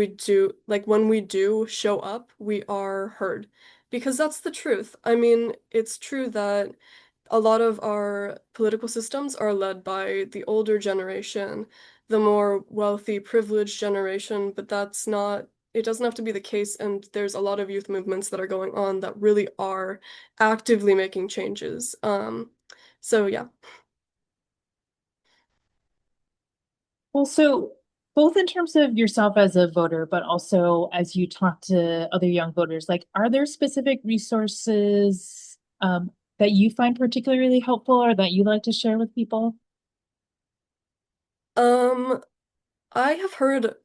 like when we do show up, we are heard. Because that's the truth. I mean, it's true that a lot of our political systems are led by the older generation, the more wealthy, privileged generation, but it doesn't have to be the case. And there's a lot of youth movements that are going on that really are actively making changes. So yeah. Well, so both in terms of yourself as a voter, but also as you talk to other young voters, like are there specific resources that you find particularly helpful or that you like to share with people? Um, I have heard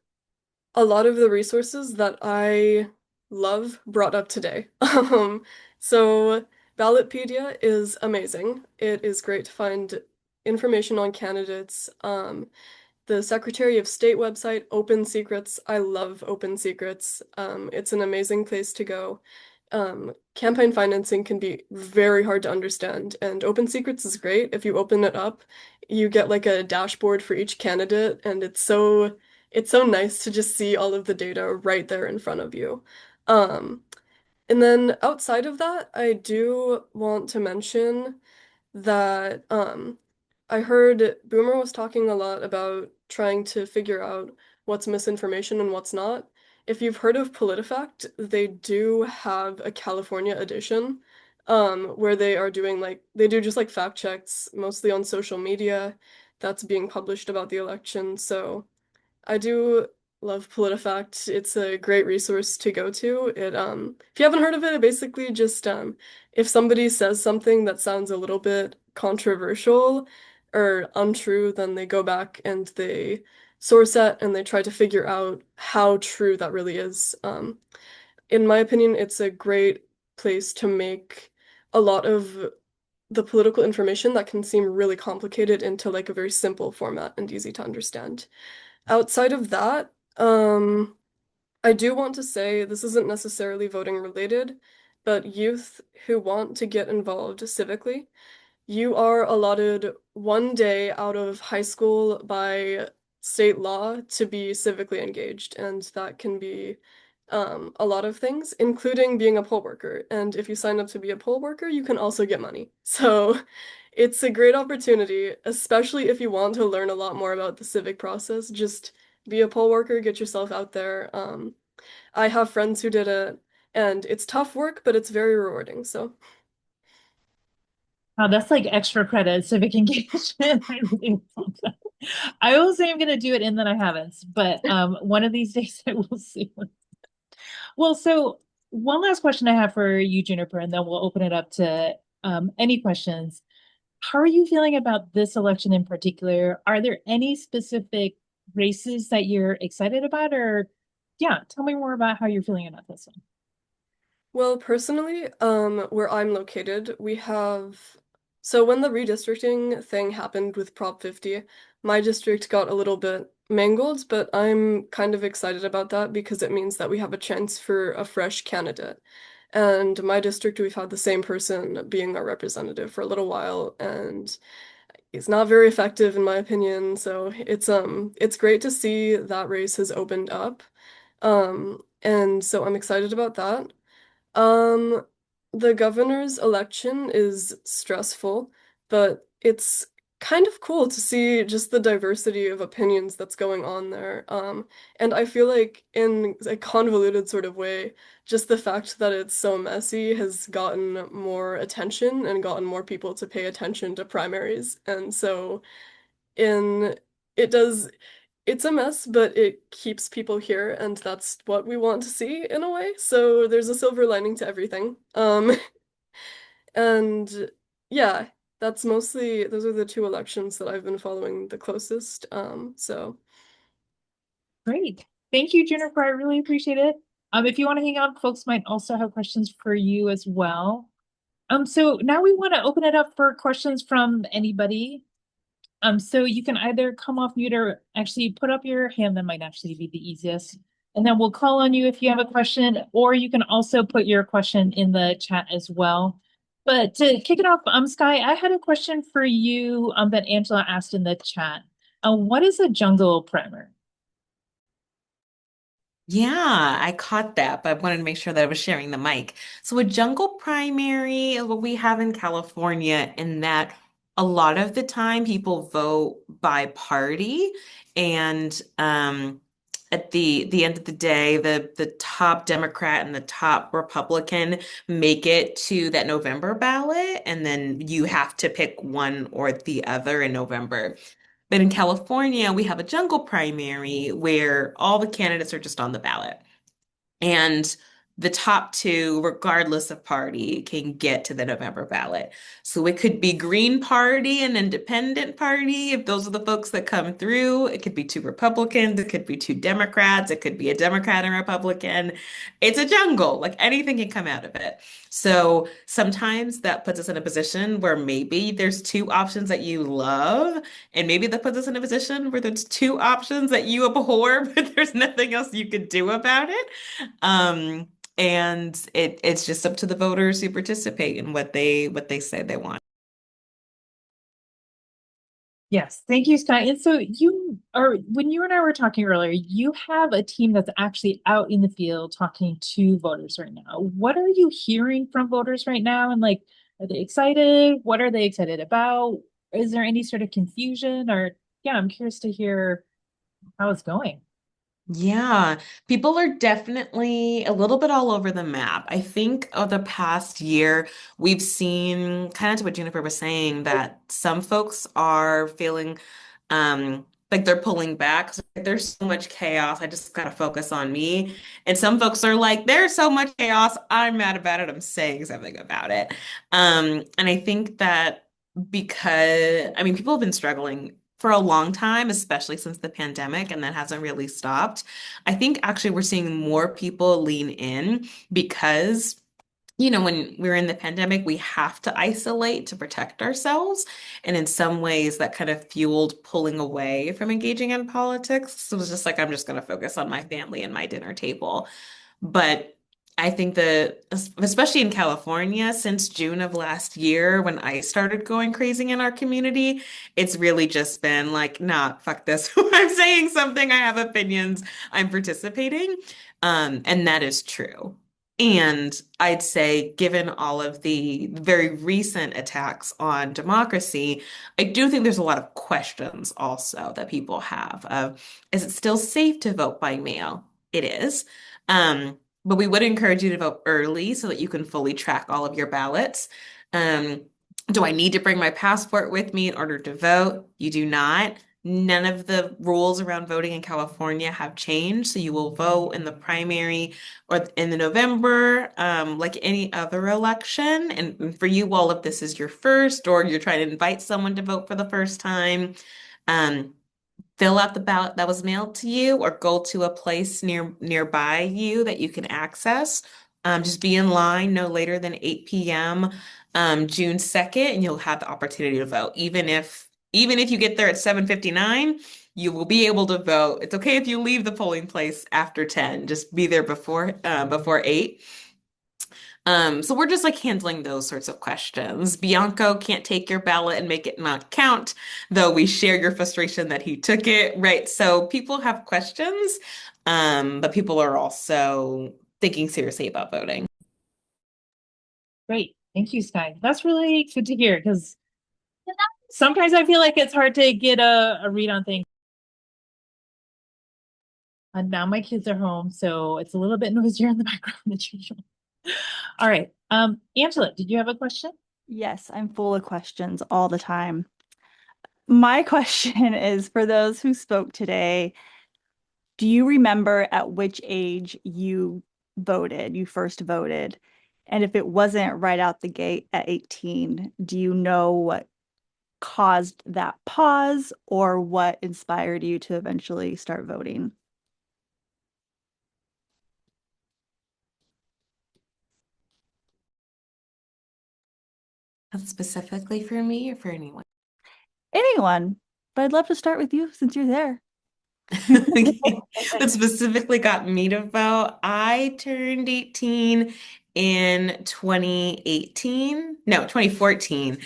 a lot of the resources that I love brought up today. So Ballotpedia is amazing. It is great to find information on candidates. The Secretary of State website, Open Secrets. I love Open Secrets. It's an amazing place to go. Campaign financing can be very hard to understand, and Open Secrets is great. If you open it up, you get like a dashboard for each candidate, and it's so nice to just see all of the data right there in front of you. Um, and then outside of that, I do want to mention that I heard Boomer was talking a lot about trying to figure out what's misinformation and what's not. If you've heard of PolitiFact, they do have a California edition, where they are doing like they do just like fact checks, mostly on social media that's being published about the election. So I do love PolitiFact. It's a great resource to go to. If you haven't heard of it, it basically just if somebody says something that sounds a little bit controversial or untrue, then they go back and they source it and they try to figure out how true that really is. In my opinion, it's a great place to make a lot of the political information that can seem really complicated into like a very simple format and easy to understand. Outside of that, I do want to say this isn't necessarily voting related, but youth who want to get involved civically, you are allotted 1 day out of high school by state law to be civically engaged, and that can be a lot of things, including being a poll worker. And if you sign up to be a poll worker, you can also get money. So it's a great opportunity, especially if you want to learn a lot more about the civic process. Just be a poll worker, get yourself out there. I have friends who did it, and it's tough work, but it's very rewarding. So, Wow, that's like extra credit, civic engagement. I really love that. I will say I'm gonna do it and then I haven't, but one of these days I will see. Well, so one last question I have for you, Juniper, and then we'll open it up to any questions. How are you feeling about this election in particular? Are there any specific races that you're excited about, or yeah, tell me more about how you're feeling about this one. well, personally, where I'm located, we have so when the redistricting thing happened with Prop 50, my district got a little bit mangled, but I'm kind of excited about that because it means that we have a chance for a fresh candidate. And my district, we've had the same person being our representative for a little while, and he's not very effective in my opinion. So it's great to see that race has opened up. And so I'm excited about that. Um, the governor's election is stressful, but it's kind of cool to see just the diversity of opinions that's going on there. And I feel like in a convoluted sort of way, just the fact that it's so messy has gotten more attention and gotten more people to pay attention to primaries. And so in it does it's a mess, but it keeps people here, and that's what we want to see in a way. So there's a silver lining to everything. And yeah, that's mostly those are the two elections that I've been following the closest. So Great. Thank you, Jennifer. I really appreciate it. If you want to hang on, folks might also have questions for you as well. So now we want to open it up for questions from anybody. So you can either come off mute or actually put up your hand. That might actually be the easiest. And then we'll call on you if you have a question, or you can also put your question in the chat as well. But to kick it off, Sky, I had a question for you that Angela asked in the chat. What is a jungle primer? Yeah, I caught that, but I wanted to make sure that I was sharing the mic. So a jungle primary is what we have in California, in that a lot of the time people vote by party, and at the end of the day, the top Democrat and the top Republican make it to that November ballot, and then you have to pick one or the other in November. But in California, we have a jungle primary where all the candidates are just on the ballot. And the top two, regardless of party, can get to the November ballot. So it could be Green Party and Independent Party, if those are the folks that come through. It could be two Republicans, it could be two Democrats, it could be a Democrat and Republican. It's a jungle, like anything can come out of it. So sometimes that puts us in a position where maybe there's two options that you love, and maybe that puts us in a position where there's two options that you abhor, but there's nothing else you could do about it. And it's just up to the voters who participate in what they say they want. Yes, thank you, Scott. And so you are, when you and I were talking earlier, you have a team that's actually out in the field talking to voters right now. What are you hearing from voters right now? And like, are they excited? What are they excited about? Is there any sort of confusion? Or, yeah, I'm curious to hear how it's going. Yeah, people are definitely a little bit all over the map. I think of the past year, we've seen kind of to what Jennifer was saying, that some folks are feeling like they're pulling back. So like, there's so much chaos. I just gotta focus on me. And some folks are like, there's so much chaos. I'm mad about it. I'm saying something about it. And I think that because I mean, people have been struggling for a long time, especially since the pandemic, and that hasn't really stopped. I think actually we're seeing more people lean in because, when we're in the pandemic, we have to isolate to protect ourselves. And in some ways, that kind of fueled pulling away from engaging in politics. So it was just like, I'm just going to focus on my family and my dinner table. But I think that, especially in California, since June of last year, when I started going crazy in our community, it's really just been like, nah, fuck this. I'm saying something, I have opinions, I'm participating. And that is true. And I'd say, given all of the very recent attacks on democracy, I do think there's a lot of questions also that people have of, is it still safe to vote by mail? It is. But we would encourage you to vote early so that you can fully track all of your ballots. Um, do I need to bring my passport with me in order to vote? You do not. None of the rules around voting in California have changed. So you will vote in the primary or in the November, like any other election. And for you all, if this is your first or you're trying to invite someone to vote for the first time, um, fill out the ballot that was mailed to you or go to a place nearby you that you can access. Just be in line no later than 8 p.m. June 2nd, and you'll have the opportunity to vote. Even if you get there at 7:59, you will be able to vote. It's okay if you leave the polling place after 10. Just be there before 8. So we're just like handling those sorts of questions. Bianco can't take your ballot and make it not count, though we share your frustration that he took it, right? So people have questions, but people are also thinking seriously about voting. Great. Thank you, Sky. That's really good to hear because sometimes I feel like it's hard to get a read on things. And now my kids are home, so it's a little bit noisier in the background than usual. All right. Angela, did you have a question? Yes, I'm full of questions all the time. My question is for those who spoke today, do you remember at which age you first voted? And if it wasn't right out the gate at 18, do you know what caused that pause or what inspired you to eventually start voting? That's specifically for me or for anyone? Anyone, but I'd love to start with you since you're there. That specifically got me to vote. I turned 18 in 2018. No, 2014.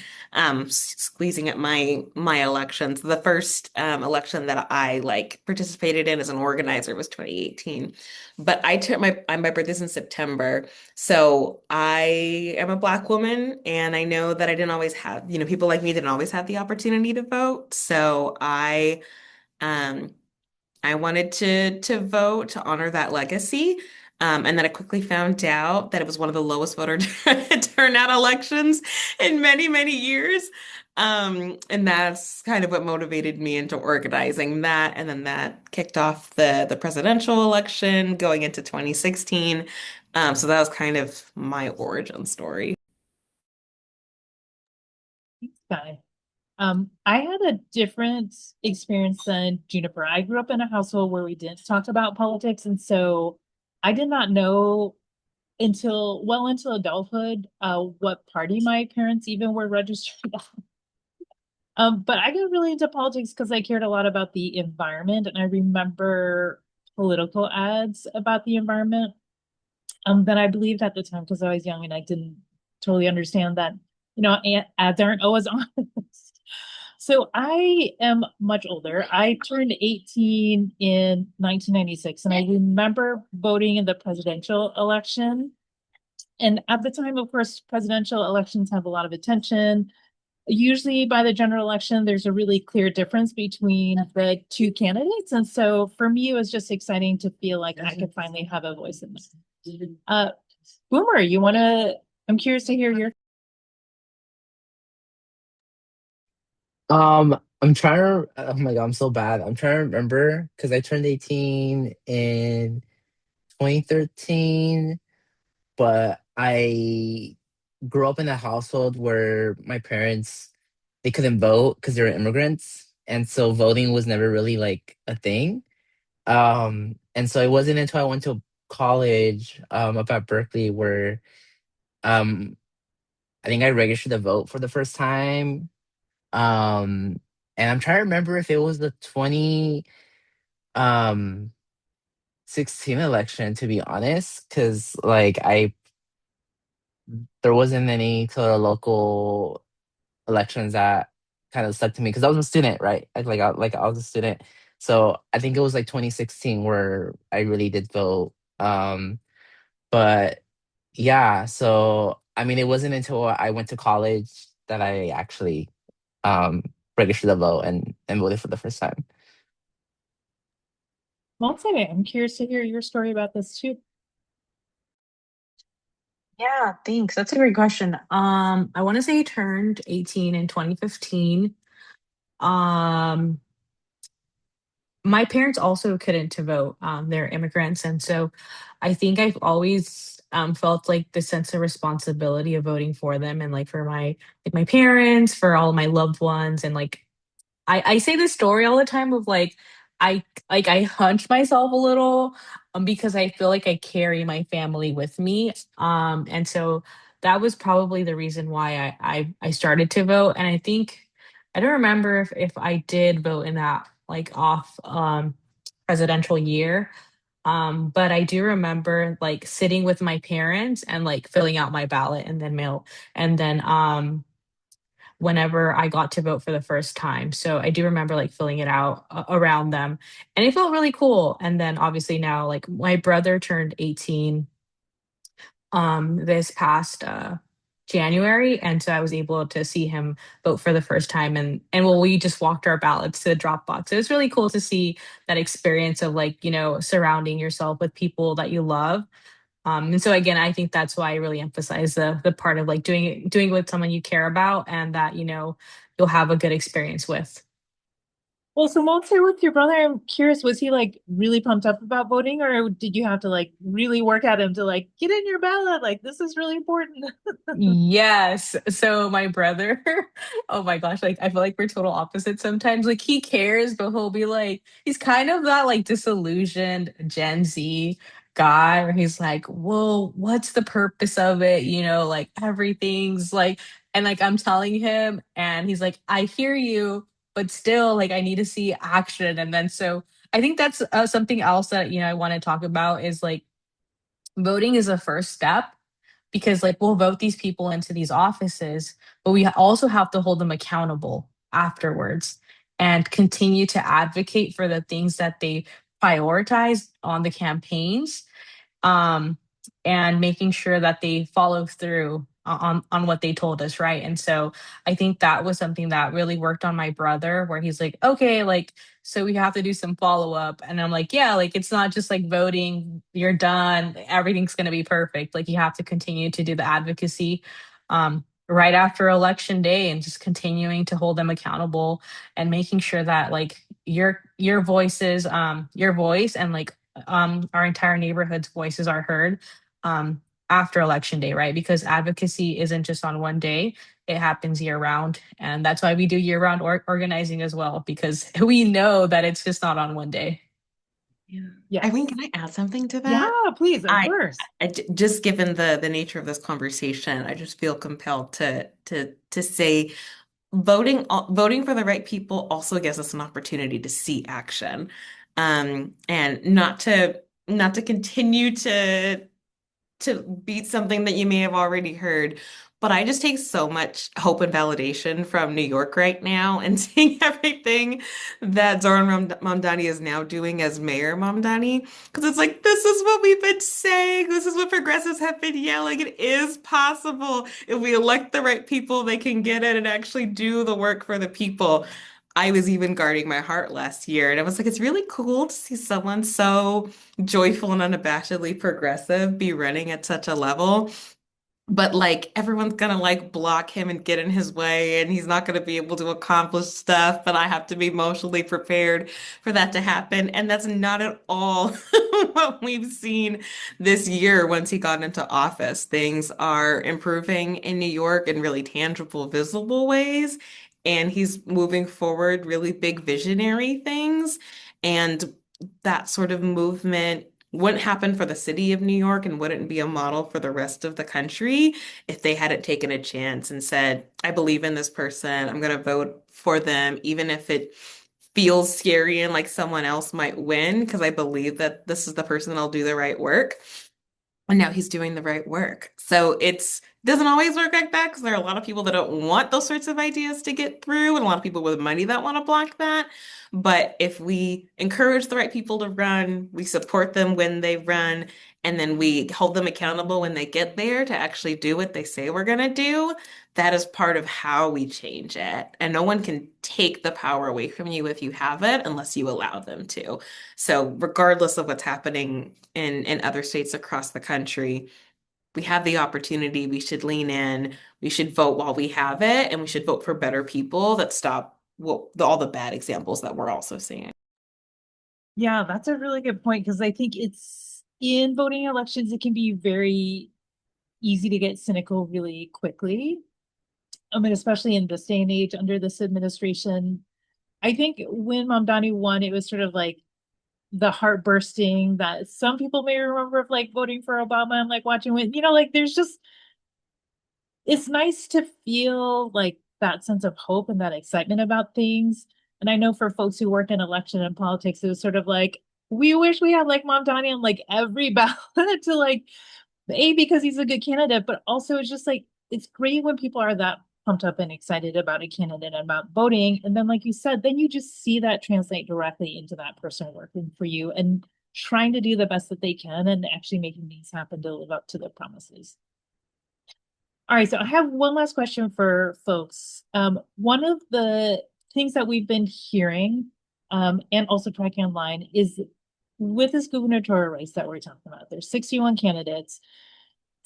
Squeezing at my elections. The first election that I like participated in as an organizer was 2018. But I took my birthday's in September. So I am a Black woman and I know that I didn't always have, people like me didn't always have the opportunity to vote. So um I wanted to vote to honor that legacy. And then I quickly found out that it was one of the lowest voter turnout elections in many, many years. And that's kind of what motivated me into organizing that. And then that kicked off the presidential election going into 2016. So that was kind of my origin story. Guy. I had a different experience than Juniper. I grew up in a household where we didn't talk about politics, and so I did not know until well into adulthood what party my parents even were registered. But I got really into politics because I cared a lot about the environment, and I remember political ads about the environment that I believed at the time because I was young and I didn't totally understand that, ads aren't always honest. So I am much older. I turned 18 in 1996, and I remember voting in the presidential election. And at the time, of course, presidential elections have a lot of attention. Usually by the general election, there's a really clear difference between the two candidates. And so for me, it was just exciting to feel like I could finally have a voice in this. Uh, Boomer, I'm curious to hear your. I'm trying to. Oh my God, I'm so bad. I'm trying to remember because I turned 18 in 2013, but I grew up in a household where my parents they couldn't vote because they were immigrants, and so voting was never really like a thing. And so it wasn't until I went to college up at Berkeley where um I think I registered to vote for the first time. Um, and I'm trying to remember if it was the um 16 election, to be honest, because like I there wasn't any sort of local elections that kind of stuck to me because I was a student, right? I was a student, so I think it was like 2016 where I really did vote. But yeah, so I mean, it wasn't until I went to college that I actually um registered to vote and voted for the first time. Well, I'm curious to hear your story about this too. Yeah, thanks. That's a great question. I want to say I turned 18 in 2015. Um, my parents also couldn't to vote. They're immigrants, and so I think I've always felt like the sense of responsibility of voting for them and like for my parents, for all my loved ones, and like I say this story all the time of I hunch myself a little because I feel like I carry my family with me. And so that was probably the reason why I started to vote. And I think I don't remember if I did vote in that like off presidential year. But I do remember like sitting with my parents and like filling out my ballot and then mail and then whenever I got to vote for the first time. So I do remember like filling it out around them and it felt really cool. And then obviously now like my brother turned 18 this past January, and so I was able to see him vote for the first time and well we just walked our ballots to the drop box. It was really cool to see that experience of like, surrounding yourself with people that you love. And so again, I think that's why I really emphasize the part of like doing it with someone you care about and that, you'll have a good experience with. Well, so Monte, with your brother, I'm curious, was he like really pumped up about voting, or did you have to like really work at him to like get in your ballot? Like, this is really important. Yes. So my brother, oh my gosh, like I feel like we're total opposites sometimes. Like he cares, but he'll be like, he's kind of that like disillusioned Gen Z guy where he's like, whoa, what's the purpose of it? Like everything's like, and like I'm telling him, and he's like, I hear you, but still, like I need to see action. And then so I think that's something else that, I want to talk about is like voting is a first step because like we'll vote these people into these offices, but we also have to hold them accountable afterwards and continue to advocate for the things that they prioritize on the campaigns, um, and making sure that they follow through on what they told us, right? And so I think that was something that really worked on my brother, where he's like, okay, like, so we have to do some follow up. And I'm like, yeah, like it's not just like voting, you're done, everything's going to be perfect. Like you have to continue to do the advocacy right after election day, and just continuing to hold them accountable, and making sure that like your voices, your voice, and like our entire neighborhood's voices are heard um after election day, right? Because advocacy isn't just on one day, it happens year round. And that's why we do year round organizing as well, because we know that it's just not on one day. Yeah. Irene, can I add something to that? Yeah, please, of course. Just given the nature of this conversation, I just feel compelled to say voting for the right people also gives us an opportunity to see action, and not to continue to beat something that you may have already heard. But I just take so much hope and validation from New York right now, and seeing everything that Zoran Mamdani is now doing as Mayor Mamdani. Because it's like, this is what we've been saying. This is what progressives have been yelling. It is possible. If we elect the right people, they can get it and actually do the work for the people. I was even guarding my heart last year, and I was like, it's really cool to see someone so joyful and unabashedly progressive be running at such a level. But like everyone's gonna like block him and get in his way, and he's not gonna be able to accomplish stuff. But I have to be emotionally prepared for that to happen. And that's not at all what we've seen this year once he got into office. Things are improving in New York in really tangible, visible ways. And he's moving forward really big visionary things. And that sort of movement wouldn't happen for the city of New York and wouldn't be a model for the rest of the country if they hadn't taken a chance and said, I believe in this person. I'm going to vote for them, even if it feels scary and like someone else might win, because I believe that this is the person that'll do the right work. And now he's doing the right work. So it's doesn't always work like that, because there are a lot of people that don't want those sorts of ideas to get through, and a lot of people with money that want to block that. But if we encourage the right people to run, we support them when they run, and then we hold them accountable when they get there to actually do what they say we're going to do, that is part of how we change it. And no one can take the power away from you if you have it unless you allow them to. So regardless of what's happening in other states across the country, we have the opportunity. We should lean in. We should vote while we have it, and we should vote for better people that stop all the bad examples that we're also seeing. Yeah, that's a really good point, because I think it's in voting elections, it can be very easy to get cynical really quickly. I mean, especially in this day and age under this administration. I think when Mamdani won, it was sort of like the heart bursting that some people may remember of like voting for Obama and like watching when, like there's just, it's nice to feel like that sense of hope and that excitement about things. And I know for folks who work in election and politics, it was sort of like, we wish we had like Mamdani on like every ballot to like, A, because he's a good candidate, but also it's just like, it's great when people are that pumped up and excited about a candidate and about voting. And then, like you said, then you just see that translate directly into that person working for you and trying to do the best that they can and actually making things happen to live up to their promises. All right, so I have one last question for folks. One of the things that we've been hearing and also tracking online is with this gubernatorial race that we're talking about, there's 61 candidates.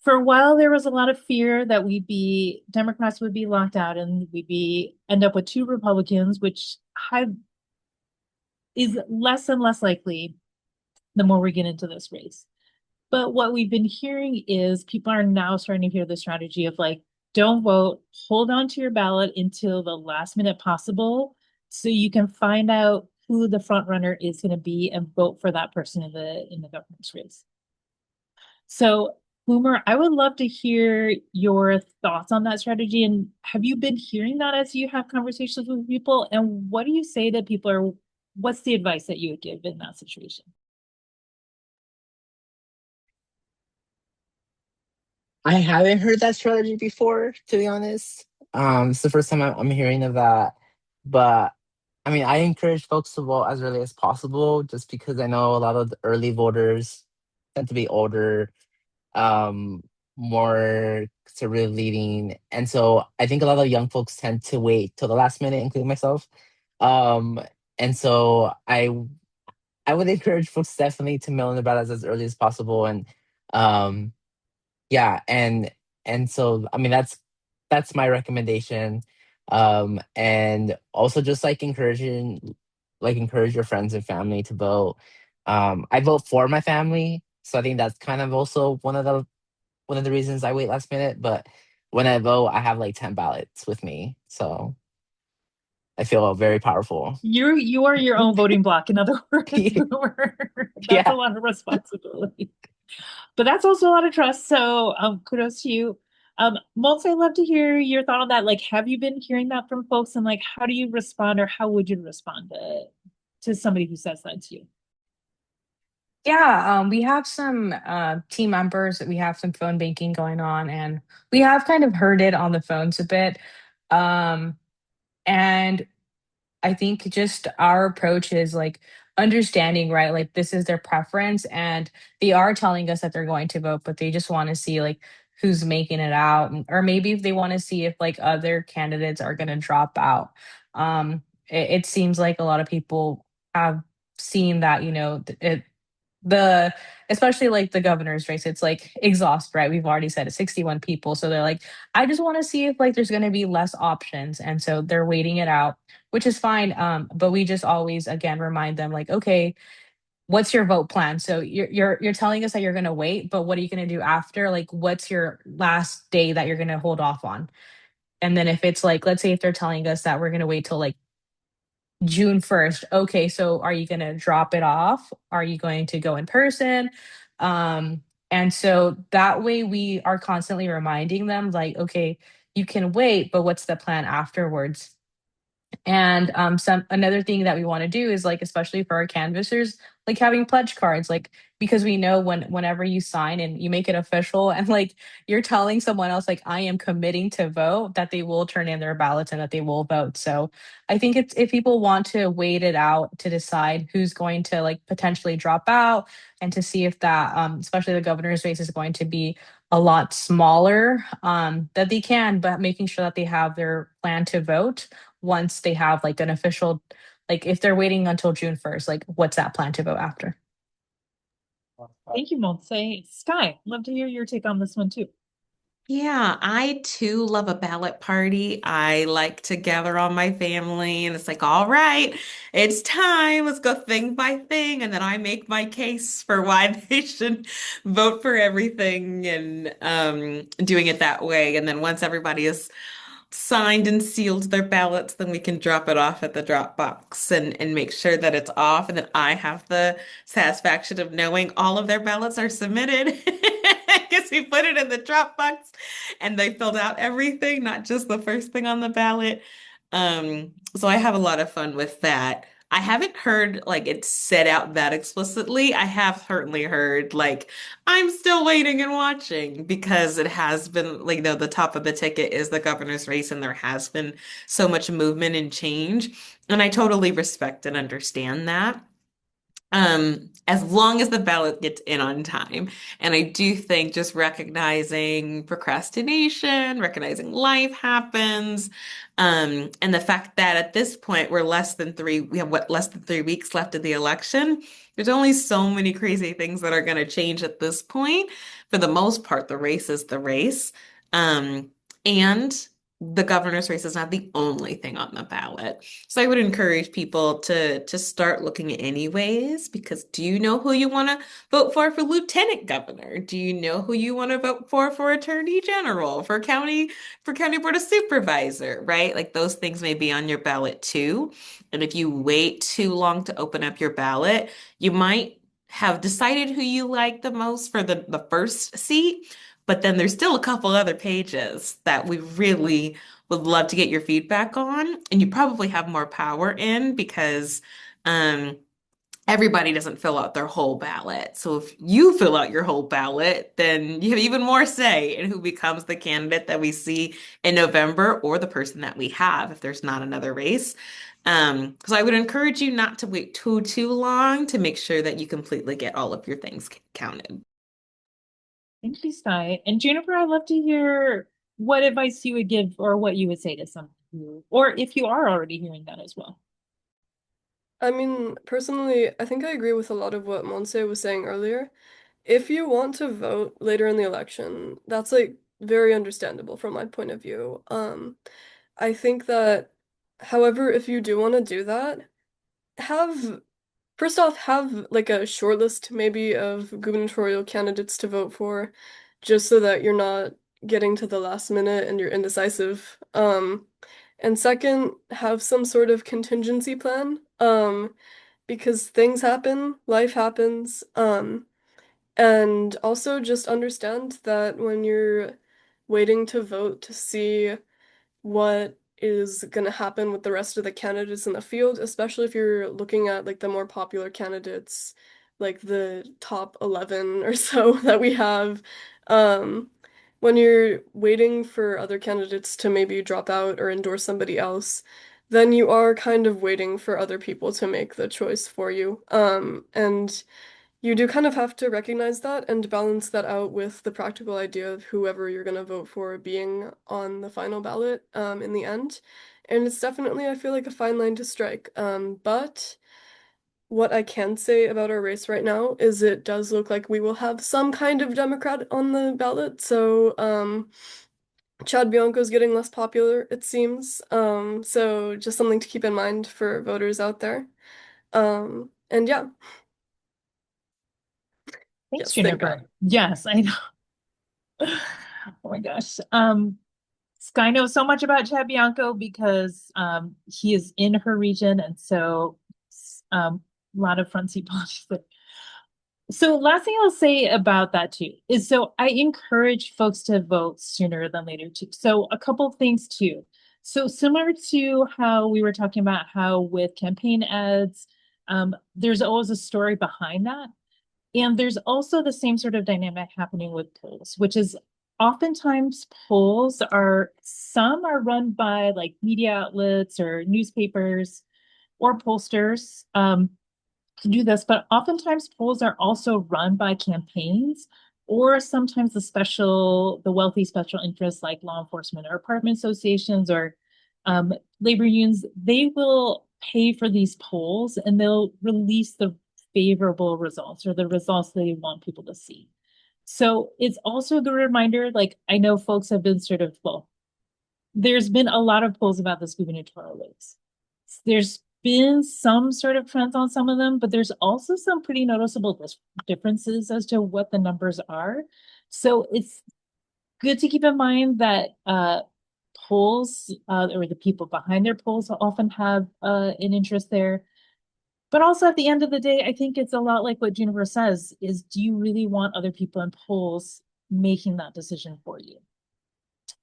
For a while, there was a lot of fear that Democrats would be locked out and end up with 2 Republicans, which is less and less likely the more we get into this race. But what we've been hearing is people are now starting to hear the strategy of like, don't vote, hold on to your ballot until the last minute possible so you can find out who the front runner is going to be and vote for that person in the governor's race. So, Boomer, I would love to hear your thoughts on that strategy. And have you been hearing that as you have conversations with people? And what do you say to people, what's the advice that you would give in that situation? I haven't heard that strategy before, to be honest. It's the first time I'm hearing of that. But I mean, I encourage folks to vote as early as possible, just because I know a lot of the early voters tend to be older. Um, more conservative leaning. And so I think a lot of young folks tend to wait till the last minute, including myself. Um, and so I would encourage folks definitely to mail in their ballots as early as possible. And um, yeah, and so I mean that's my recommendation. And also just like encourage your friends and family to vote. I vote for my family, so I think that's kind of also one of the reasons I wait last minute. But when I vote, I have like 10 ballots with me, so I feel very powerful. You are your own voting block, in other words. That's a Yeah. lot of responsibility. But that's also a lot of trust. So kudos to you. Malta, I'd love to hear your thought on that. Like, have you been hearing that from folks, and like how do you respond, or how would you respond to somebody who says that to you? Yeah, we have some team members that we have some phone banking going on, and we have kind of heard it on the phones a bit. Um, and I think just our approach is like understanding, right? Like this is their preference, and they are telling us that they're going to vote, but they just want to see like who's making it out, or maybe if they want to see if like other candidates are going to drop out. It seems like a lot of people have seen that, the especially like the governor's race, it's like exhaust, right? We've already said it, 61 people, so they're like, I just want to see if like there's going to be less options, and so they're waiting it out, which is fine. But we just always again remind them like, okay, what's your vote plan? So you're telling us that you're going to wait, but what are you going to do after? Like what's your last day that you're going to hold off on? And then if it's like, let's say if they're telling us that we're going to wait till like June 1st. Okay, so are you going to drop it off? Are you going to go in person? And so that way we are constantly reminding them, like, okay, you can wait, but what's the plan afterwards? And some another thing that we want to do is like, especially for our canvassers, like having pledge cards, like because we know whenever you sign and you make it official and like you're telling someone else like I am committing to vote, that they will turn in their ballots and that they will vote. So I think it's if people want to wait it out to decide who's going to like potentially drop out and to see if that especially the governor's race is going to be a lot smaller, that they can, but making sure that they have their plan to vote once they have like an official, like if they're waiting until June 1st, like what's that plan to vote after? Thank you, Malta. Sky, love to hear your take on this one too. Yeah, I too love a ballot party. I like to gather all my family, and it's like, all right, it's time. Let's go thing by thing. And then I make my case for why they should vote for everything and doing it that way. And then once everybody is signed and sealed their ballots, then we can drop it off at the drop box and make sure that it's off. And then I have the satisfaction of knowing all of their ballots are submitted. Because we put it in the drop box and they filled out everything, not just the first thing on the ballot. So I have a lot of fun with that. I haven't heard like it said out that explicitly. I have certainly heard like I'm still waiting and watching because it has been like the top of the ticket is the governor's race and there has been so much movement and change. And I totally respect and understand that. As long as the ballot gets in on time. And I do think just recognizing procrastination, recognizing life happens, and the fact that at this point we have what, less than 3 weeks left of the election. There's only so many crazy things that are going to change at this point. For the most part, the race is the race. And the governor's race is not the only thing on the ballot. So I would encourage people to start looking anyways, because do you know who you want to vote for lieutenant governor? Do you know who you want to vote for attorney general, for county board of supervisor, right? Like those things may be on your ballot too. And if you wait too long to open up your ballot, you might have decided who you like the most for the first seat, but then there's still a couple other pages that we really would love to get your feedback on. And you probably have more power in because um, everybody doesn't fill out their whole ballot. So if you fill out your whole ballot, then you have even more say in who becomes the candidate that we see in November or the person that we have if there's not another race. So I would encourage you not to wait too long to make sure that you completely get all of your things counted. Thank you, Sky. And Juniper, I'd love to hear what advice you would give or what you would say to someone who, or if you are already hearing that as well. I mean, personally, I think I agree with a lot of what Monse was saying earlier. If you want to vote later in the election, that's like very understandable from my point of view. I think that, however, if you do want to do that, have first off, have like a short list maybe of gubernatorial candidates to vote for, just so that you're not getting to the last minute and you're indecisive. And second, have some sort of contingency plan. Because things happen, life happens. And also just understand that when you're waiting to vote to see what is going to happen with the rest of the candidates in the field, especially if you're looking at like the more popular candidates, like the top 11 or so that we have. Um, when you're waiting for other candidates to maybe drop out or endorse somebody else, then you are kind of waiting for other people to make the choice for you. And you do kind of have to recognize that and balance that out with the practical idea of whoever you're going to vote for being on the final ballot in the end. And it's definitely, I feel like, a fine line to strike. But what I can say about our race right now is it does look like we will have some kind of Democrat on the ballot. So Chad Bianco's getting less popular, it seems. So just something to keep in mind for voters out there. And yeah, Thanks, yes, thank God. Juniper. Yes, I know. Oh my gosh. Sky knows so much about Chad Bianco because he is in her region, and so a lot of front seat politics. So last thing I'll say about that too is so I encourage folks to vote sooner than later too. So a couple things too. So similar to how we were talking about how with campaign ads, there's always a story behind that. And there's also the same sort of dynamic happening with polls, which is oftentimes polls are some are run by like media outlets or newspapers or pollsters to do this, but oftentimes polls are also run by campaigns or sometimes the wealthy special interests like law enforcement or apartment associations or labor unions. They will pay for these polls and they'll release the favorable results or the results they want people to see. So it's also the reminder, like I know folks have been sort of, well, there's been a lot of polls about this gubernatorial race. There's been some sort of trends on some of them, but there's also some pretty noticeable differences as to what the numbers are. So it's good to keep in mind that polls or the people behind their polls often have an interest there. But also at the end of the day, I think it's a lot like what Juniper says is do you really want other people in polls making that decision for you?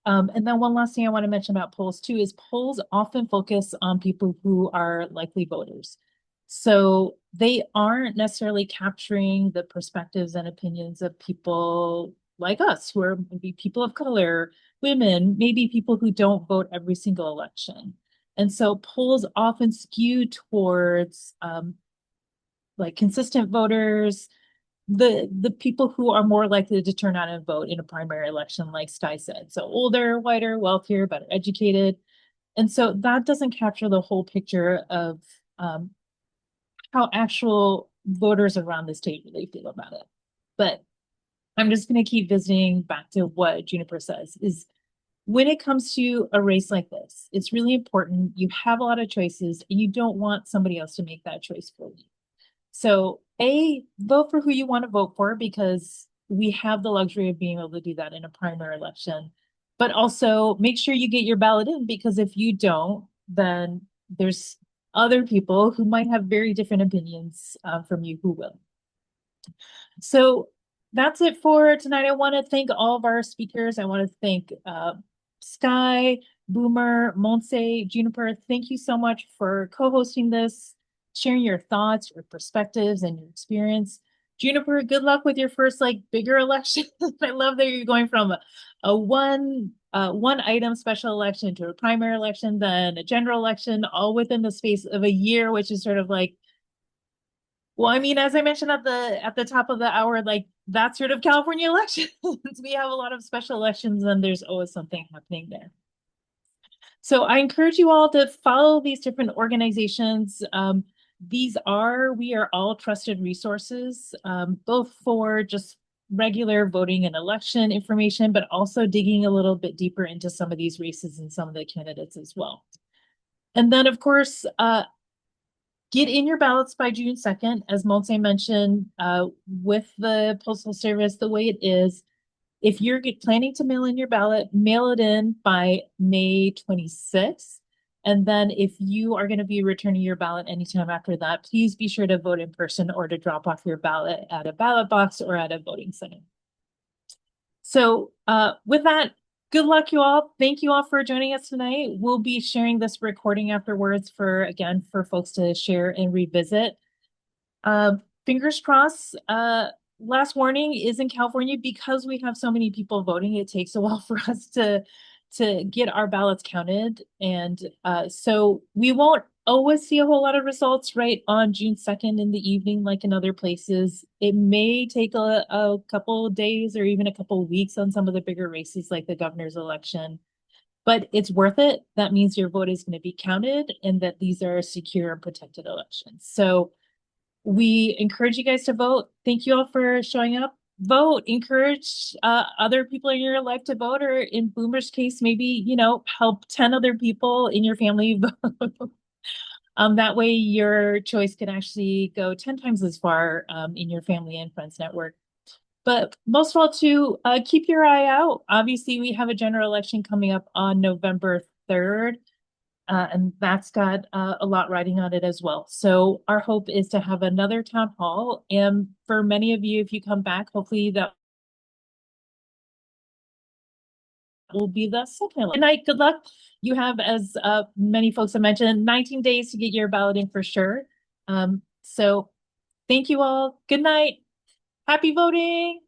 And then one last thing I want to mention about polls too is polls often focus on people who are likely voters. So they aren't necessarily capturing the perspectives and opinions of people like us, who are maybe people of color, women, maybe people who don't vote every single election. And so polls often skew towards like consistent voters, the people who are more likely to turn out and vote in a primary election, like Sky said. So older, whiter, wealthier, better educated. And so that doesn't capture the whole picture of how actual voters around the state really feel about it. But I'm just going to keep visiting back to what Juniper says is when it comes to a race like this, it's really important. You have a lot of choices and you don't want somebody else to make that choice for you. So vote for who you want to vote for because we have the luxury of being able to do that in a primary election. But also make sure you get your ballot in because if you don't, then there's other people who might have very different opinions from you who will. So that's it for tonight. I want to thank all of our speakers. I want to thank Sky, Boomer, Monse, Juniper. Thank you so much for co-hosting this, sharing your thoughts, your perspectives, and your experience. Juniper, good luck with your first like bigger election. I love that you're going from a one item special election to a primary election, then a general election, all within the space of a year, which is sort of like Well, I mean, as I mentioned at the top of the hour, like that's sort of California elections. We have a lot of special elections and there's always something happening there. So I encourage you all to follow these different organizations. We are all trusted resources, both for just regular voting and election information, but also digging a little bit deeper into some of these races and some of the candidates as well. And then, of course, get in your ballots by June 2nd. As Montse mentioned, with the Postal Service, the way it is, if you're planning to mail in your ballot, mail it in by May 26th. And then if you are going to be returning your ballot anytime after that, please be sure to vote in person or to drop off your ballot at a ballot box or at a voting center. So with that, good luck, you all. Thank you all for joining us tonight. We'll be sharing this recording afterwards for folks to share and revisit. Fingers crossed. Last warning is in California, because we have so many people voting, it takes a while for us to get our ballots counted. And so we won't always see a whole lot of results right on June 2nd in the evening, like in other places. It may take a couple of days or even a couple of weeks on some of the bigger races like the governor's election. But it's worth it. That means your vote is going to be counted and that these are secure and protected elections. So we encourage you guys to vote. Thank you all for showing up. Vote. Encourage other people in your life to vote, or in Boomer's case, maybe, help 10 other people in your family vote. That way your choice can actually go 10 times as far in your family and friends network. But most of all, too, keep your eye out. Obviously, we have a general election coming up on November 3rd. And that's got a lot riding on it as well. So our hope is to have another town hall. And for many of you, if you come back, hopefully that will be the second. Good night. Good luck. You have, as many folks have mentioned, 19 days to get your ballot in for sure. So thank you all. Good night. Happy voting.